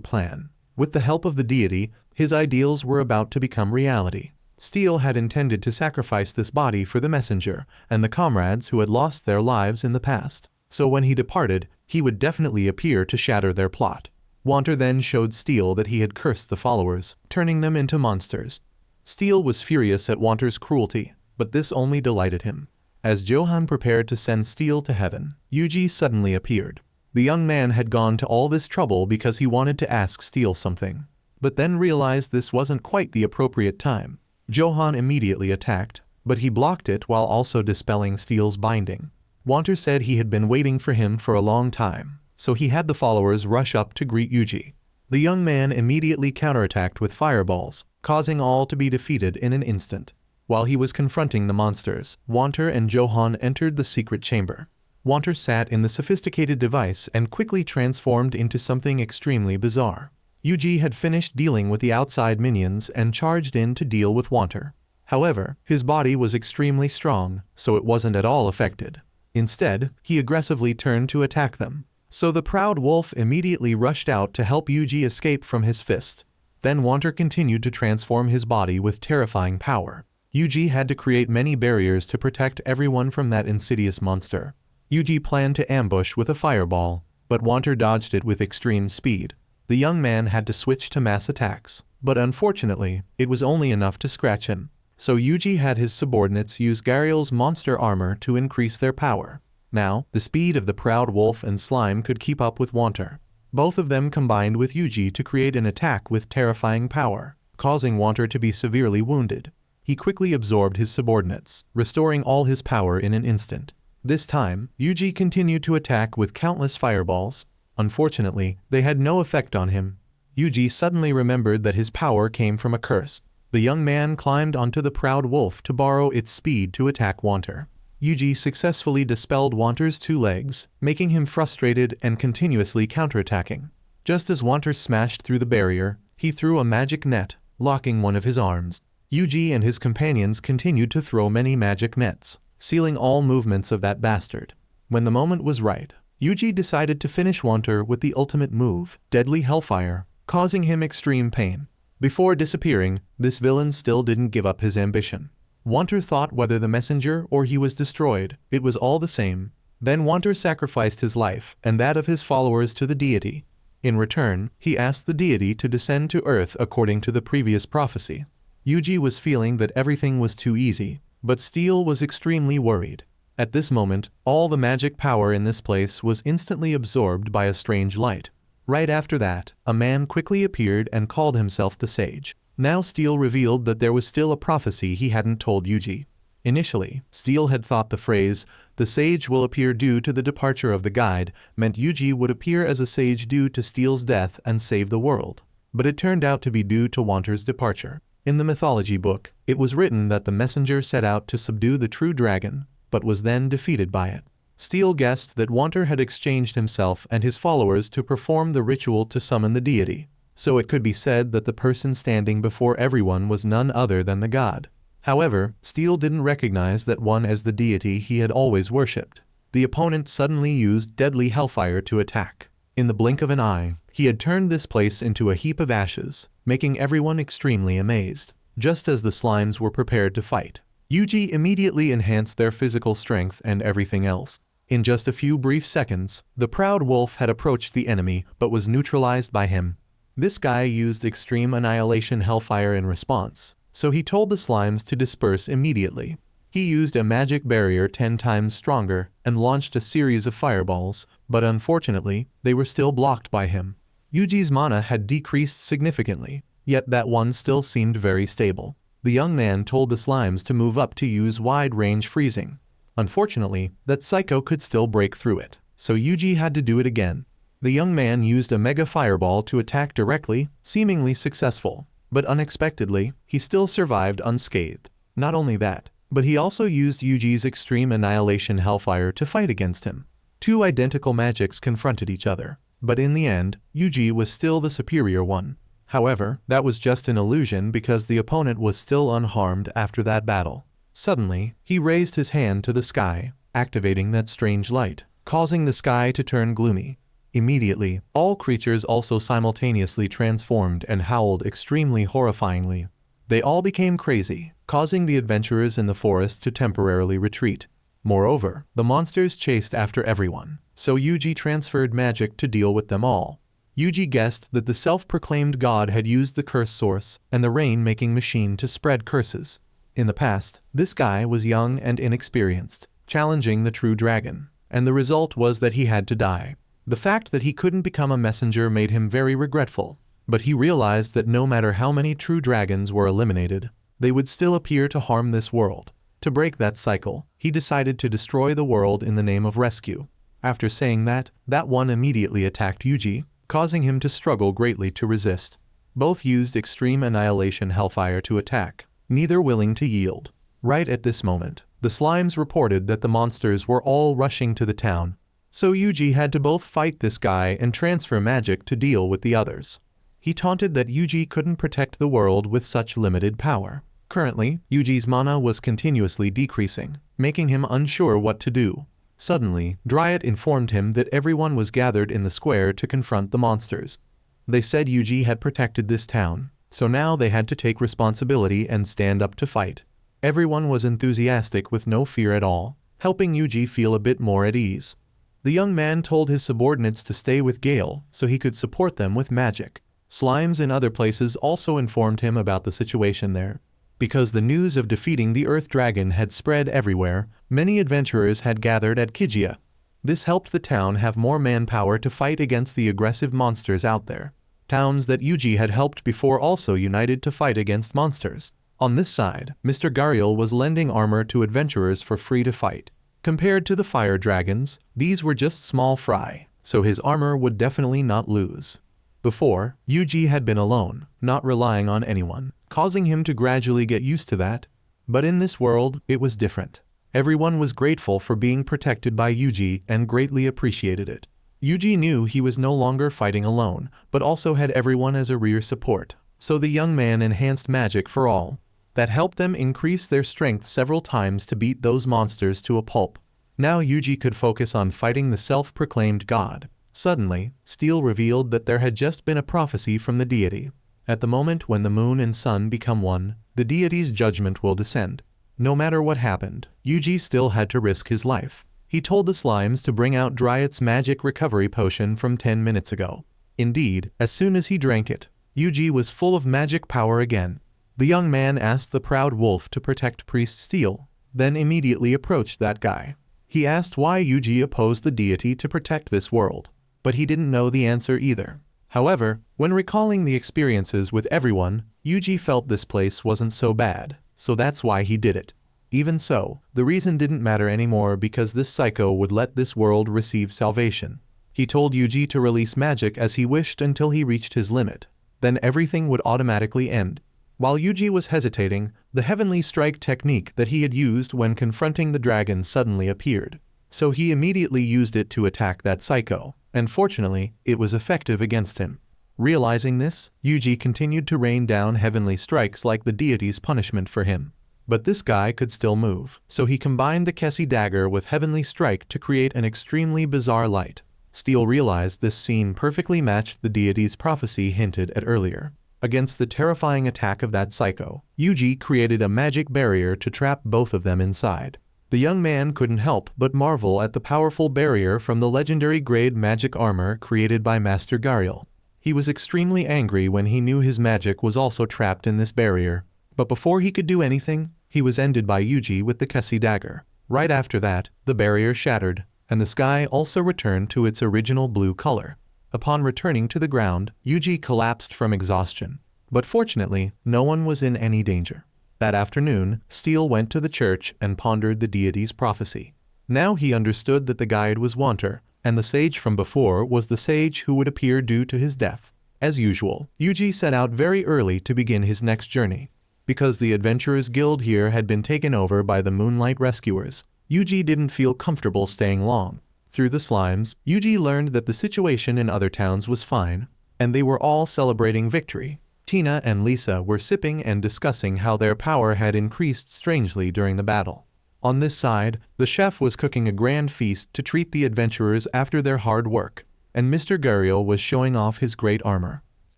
plan. With the help of the deity, his ideals were about to become reality. Steel had intended to sacrifice this body for the messenger and the comrades who had lost their lives in the past, so when he departed, he would definitely appear to shatter their plot. Wter then showed Steel that he had cursed the followers, turning them into monsters. Steel was furious at Wter's cruelty, but this only delighted him. As Johan prepared to send Steel to heaven, Yuji suddenly appeared. The young man had gone to all this trouble because he wanted to ask Steel something, but then realized this wasn't quite the appropriate time. Johan immediately attacked, but he blocked it while also dispelling Steel's binding. Wter said he had been waiting for him for a long time, so he had the followers rush up to greet Yuji. The young man immediately counterattacked with fireballs, causing all to be defeated in an instant. While he was confronting the monsters, Wter and Johan entered the secret chamber. Wter sat in the sophisticated device and quickly transformed into something extremely bizarre. Yuji had finished dealing with the outside minions and charged in to deal with Wter. However, his body was extremely strong, so it wasn't at all affected. Instead, he aggressively turned to attack them. So the proud wolf immediately rushed out to help Yuji escape from his fist. Then Wter continued to transform his body with terrifying power. Yuji had to create many barriers to protect everyone from that insidious monster. Yuji planned to ambush with a fireball, but Wter dodged it with extreme speed. The young man had to switch to mass attacks, but unfortunately, it was only enough to scratch him. So Yuji had his subordinates use Gariel's monster armor to increase their power. Now, the speed of the proud wolf and slime could keep up with Wter. Both of them combined with Yuji to create an attack with terrifying power, causing Wter to be severely wounded. He quickly absorbed his subordinates, restoring all his power in an instant. This time, Yuji continued to attack with countless fireballs. Unfortunately, they had no effect on him. Yuji suddenly remembered that his power came from a curse. The young man climbed onto the proud wolf to borrow its speed to attack Wter. Yuji successfully dispelled Wter's 2 legs, making him frustrated and continuously counterattacking. Just as Wter smashed through the barrier, he threw a magic net, locking one of his arms. Yuji and his companions continued to throw many magic nets, sealing all movements of that bastard. When the moment was right, Yuji decided to finish Wter with the ultimate move, deadly hellfire, causing him extreme pain. Before disappearing, this villain still didn't give up his ambition. Wter thought whether the messenger or he was destroyed, it was all the same. Then Wter sacrificed his life and that of his followers to the deity. In return, he asked the deity to descend to earth according to the previous prophecy. Yuji was feeling that everything was too easy, but Steel was extremely worried. At this moment, all the magic power in this place was instantly absorbed by a strange light. Right after that, a man quickly appeared and called himself the Sage. Now Steel revealed that there was still a prophecy he hadn't told Yuji. Initially, Steel had thought the phrase, "the sage will appear due to the departure of the guide," meant Yuji would appear as a sage due to Steel's death and save the world. But it turned out to be due to Wter's departure. In the mythology book, it was written that the messenger set out to subdue the true dragon, but was then defeated by it. Steel guessed that Wter had exchanged himself and his followers to perform the ritual to summon the deity, so it could be said that the person standing before everyone was none other than the god. However, Steel didn't recognize that one as the deity he had always worshipped. The opponent suddenly used deadly hellfire to attack. In the blink of an eye, he had turned this place into a heap of ashes, making everyone extremely amazed. Just as the slimes were prepared to fight, Yuji immediately enhanced their physical strength and everything else. In just a few brief seconds, the proud wolf had approached the enemy but was neutralized by him. This guy used extreme annihilation hellfire in response, so he told the slimes to disperse immediately. He used a magic barrier 10 times stronger and launched a series of fireballs, but unfortunately, they were still blocked by him. Yuji's mana had decreased significantly, yet that one still seemed very stable. The young man told the slimes to move up to use wide-range freezing. Unfortunately, that psycho could still break through it, so Yuji had to do it again. The young man used a mega fireball to attack directly, seemingly successful, but unexpectedly, he still survived unscathed. Not only that, but he also used Yuji's extreme annihilation hellfire to fight against him. Two identical magics confronted each other, but in the end, Yuji was still the superior one. However, that was just an illusion because the opponent was still unharmed after that battle. Suddenly, he raised his hand to the sky, activating that strange light, causing the sky to turn gloomy. Immediately, all creatures also simultaneously transformed and howled extremely horrifyingly. They all became crazy, causing the adventurers in the forest to temporarily retreat. Moreover, the monsters chased after everyone, so Yuji transferred magic to deal with them all. Yuji guessed that the self-proclaimed god had used the curse source and the rain-making machine to spread curses. In the past, this guy was young and inexperienced, challenging the true dragon, and the result was that he had to die. The fact that he couldn't become a messenger made him very regretful, but he realized that no matter how many true dragons were eliminated, they would still appear to harm this world. To break that cycle, he decided to destroy the world in the name of rescue. After saying that one immediately attacked Yuji, causing him to struggle greatly to resist. Both used extreme annihilation hellfire to attack, neither willing to yield. Right at this moment, the slimes reported that the monsters were all rushing to the town, so Yuji had to both fight this guy and transfer magic to deal with the others. He taunted that Yuji couldn't protect the world with such limited power. Currently, Yuji's mana was continuously decreasing, making him unsure what to do. Suddenly, Ruat informed him that everyone was gathered in the square to confront the monsters. They said Yuji had protected this town, so now they had to take responsibility and stand up to fight. Everyone was enthusiastic with no fear at all, helping Yuji feel a bit more at ease. The young man told his subordinates to stay with Gale so he could support them with magic. Slimes in other places also informed him about the situation there. Because the news of defeating the Earth Dragon had spread everywhere, many adventurers had gathered at Kijia. This helped the town have more manpower to fight against the aggressive monsters out there. Towns that Yuji had helped before also united to fight against monsters. On this side, Mr. Gariel was lending armor to adventurers for free to fight. Compared to the fire dragons, these were just small fry, so his armor would definitely not lose. Before, Yuji had been alone, not relying on anyone, causing him to gradually get used to that. But in this world, it was different. Everyone was grateful for being protected by Yuji and greatly appreciated it. Yuji knew he was no longer fighting alone, but also had everyone as a rear support, so the young man enhanced magic for all. That helped them increase their strength several times to beat those monsters to a pulp. Now Yuji could focus on fighting the self-proclaimed god. Suddenly, Steel revealed that there had just been a prophecy from the deity. At the moment when the moon and sun become one, the deity's judgment will descend. No matter what happened, Yuji still had to risk his life. He told the slimes to bring out Ruat's magic recovery potion from 10 minutes ago. Indeed, as soon as he drank it, Yuji was full of magic power again. The young man asked the proud wolf to protect Priest Steel, then immediately approached that guy. He asked why Yuji opposed the deity to protect this world, but he didn't know the answer either. However, when recalling the experiences with everyone, Yuji felt this place wasn't so bad, so that's why he did it. Even so, the reason didn't matter anymore because this psycho would let this world receive salvation. He told Yuji to release magic as he wished until he reached his limit. Then everything would automatically end. While Yuji was hesitating, the heavenly strike technique that he had used when confronting the dragon suddenly appeared. So he immediately used it to attack that psycho, and fortunately, it was effective against him. Realizing this, Yuji continued to rain down heavenly strikes like the deity's punishment for him. But this guy could still move, so he combined the Kessie dagger with heavenly strike to create an extremely bizarre light. Steel realized this scene perfectly matched the deity's prophecy hinted at earlier. Against the terrifying attack of that psycho, Yuji created a magic barrier to trap both of them inside. The young man couldn't help but marvel at the powerful barrier from the legendary grade magic armor created by Master Gariel. He was extremely angry when he knew his magic was also trapped in this barrier, but before he could do anything, he was ended by Yuji with the Kessie dagger. Right after that, the barrier shattered, and the sky also returned to its original blue color. Upon returning to the ground, Yuji collapsed from exhaustion. But fortunately, no one was in any danger. That afternoon, Steel went to the church and pondered the deity's prophecy. Now he understood that the guide was Wter, and the sage from before was the sage who would appear due to his death. As usual, Yuji set out very early to begin his next journey. Because the Adventurers Guild here had been taken over by the Moonlight Rescuers, Yuji didn't feel comfortable staying long. Through the slimes, Yuji learned that the situation in other towns was fine, and they were all celebrating victory. Tina and Lisa were sipping and discussing how their power had increased strangely during the battle. On this side, the chef was cooking a grand feast to treat the adventurers after their hard work, and Mr. Gariel was showing off his great armor.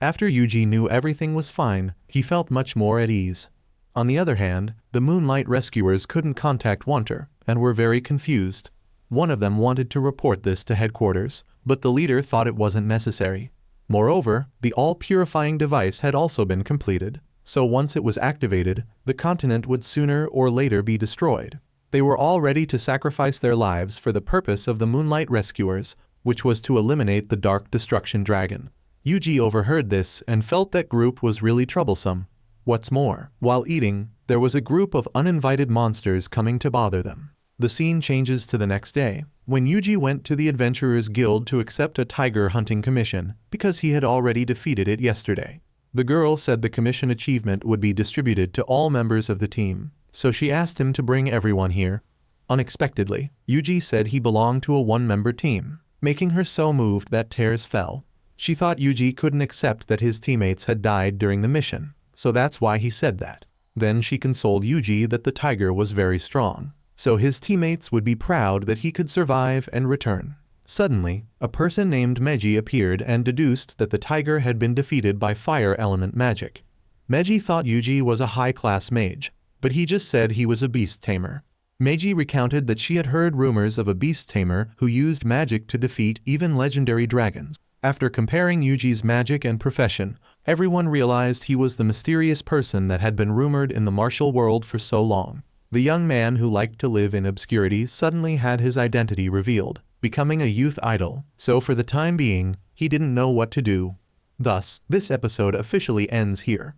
After Yuji knew everything was fine, he felt much more at ease. On the other hand, the Moonlight Rescuers couldn't contact Wter, and were very confused. One of them wanted to report this to headquarters, but the leader thought it wasn't necessary. Moreover, the all-purifying device had also been completed, so once it was activated, the continent would sooner or later be destroyed. They were all ready to sacrifice their lives for the purpose of the Moonlight Rescuers, which was to eliminate the Dark Destruction Dragon. Yuji overheard this and felt that group was really troublesome. What's more, while eating, there was a group of uninvited monsters coming to bother them. The scene changes to the next day, when Yuji went to the Adventurers Guild to accept a tiger hunting commission, because he had already defeated it yesterday. The girl said the commission achievement would be distributed to all members of the team, so she asked him to bring everyone here. Unexpectedly, Yuji said he belonged to a one-member team, making her so moved that tears fell. She thought Yuji couldn't accept that his teammates had died during the mission, so that's why he said that. Then she consoled Yuji that the tiger was very strong, so his teammates would be proud that he could survive and return. Suddenly, a person named Meiji appeared and deduced that the tiger had been defeated by fire element magic. Meiji thought Yuji was a high-class mage, but he just said he was a beast tamer. Meiji recounted that she had heard rumors of a beast tamer who used magic to defeat even legendary dragons. After comparing Yuji's magic and profession, everyone realized he was the mysterious person that had been rumored in the martial world for so long. The young man who liked to live in obscurity suddenly had his identity revealed, becoming a youth idol, so for the time being, he didn't know what to do. Thus, this episode officially ends here.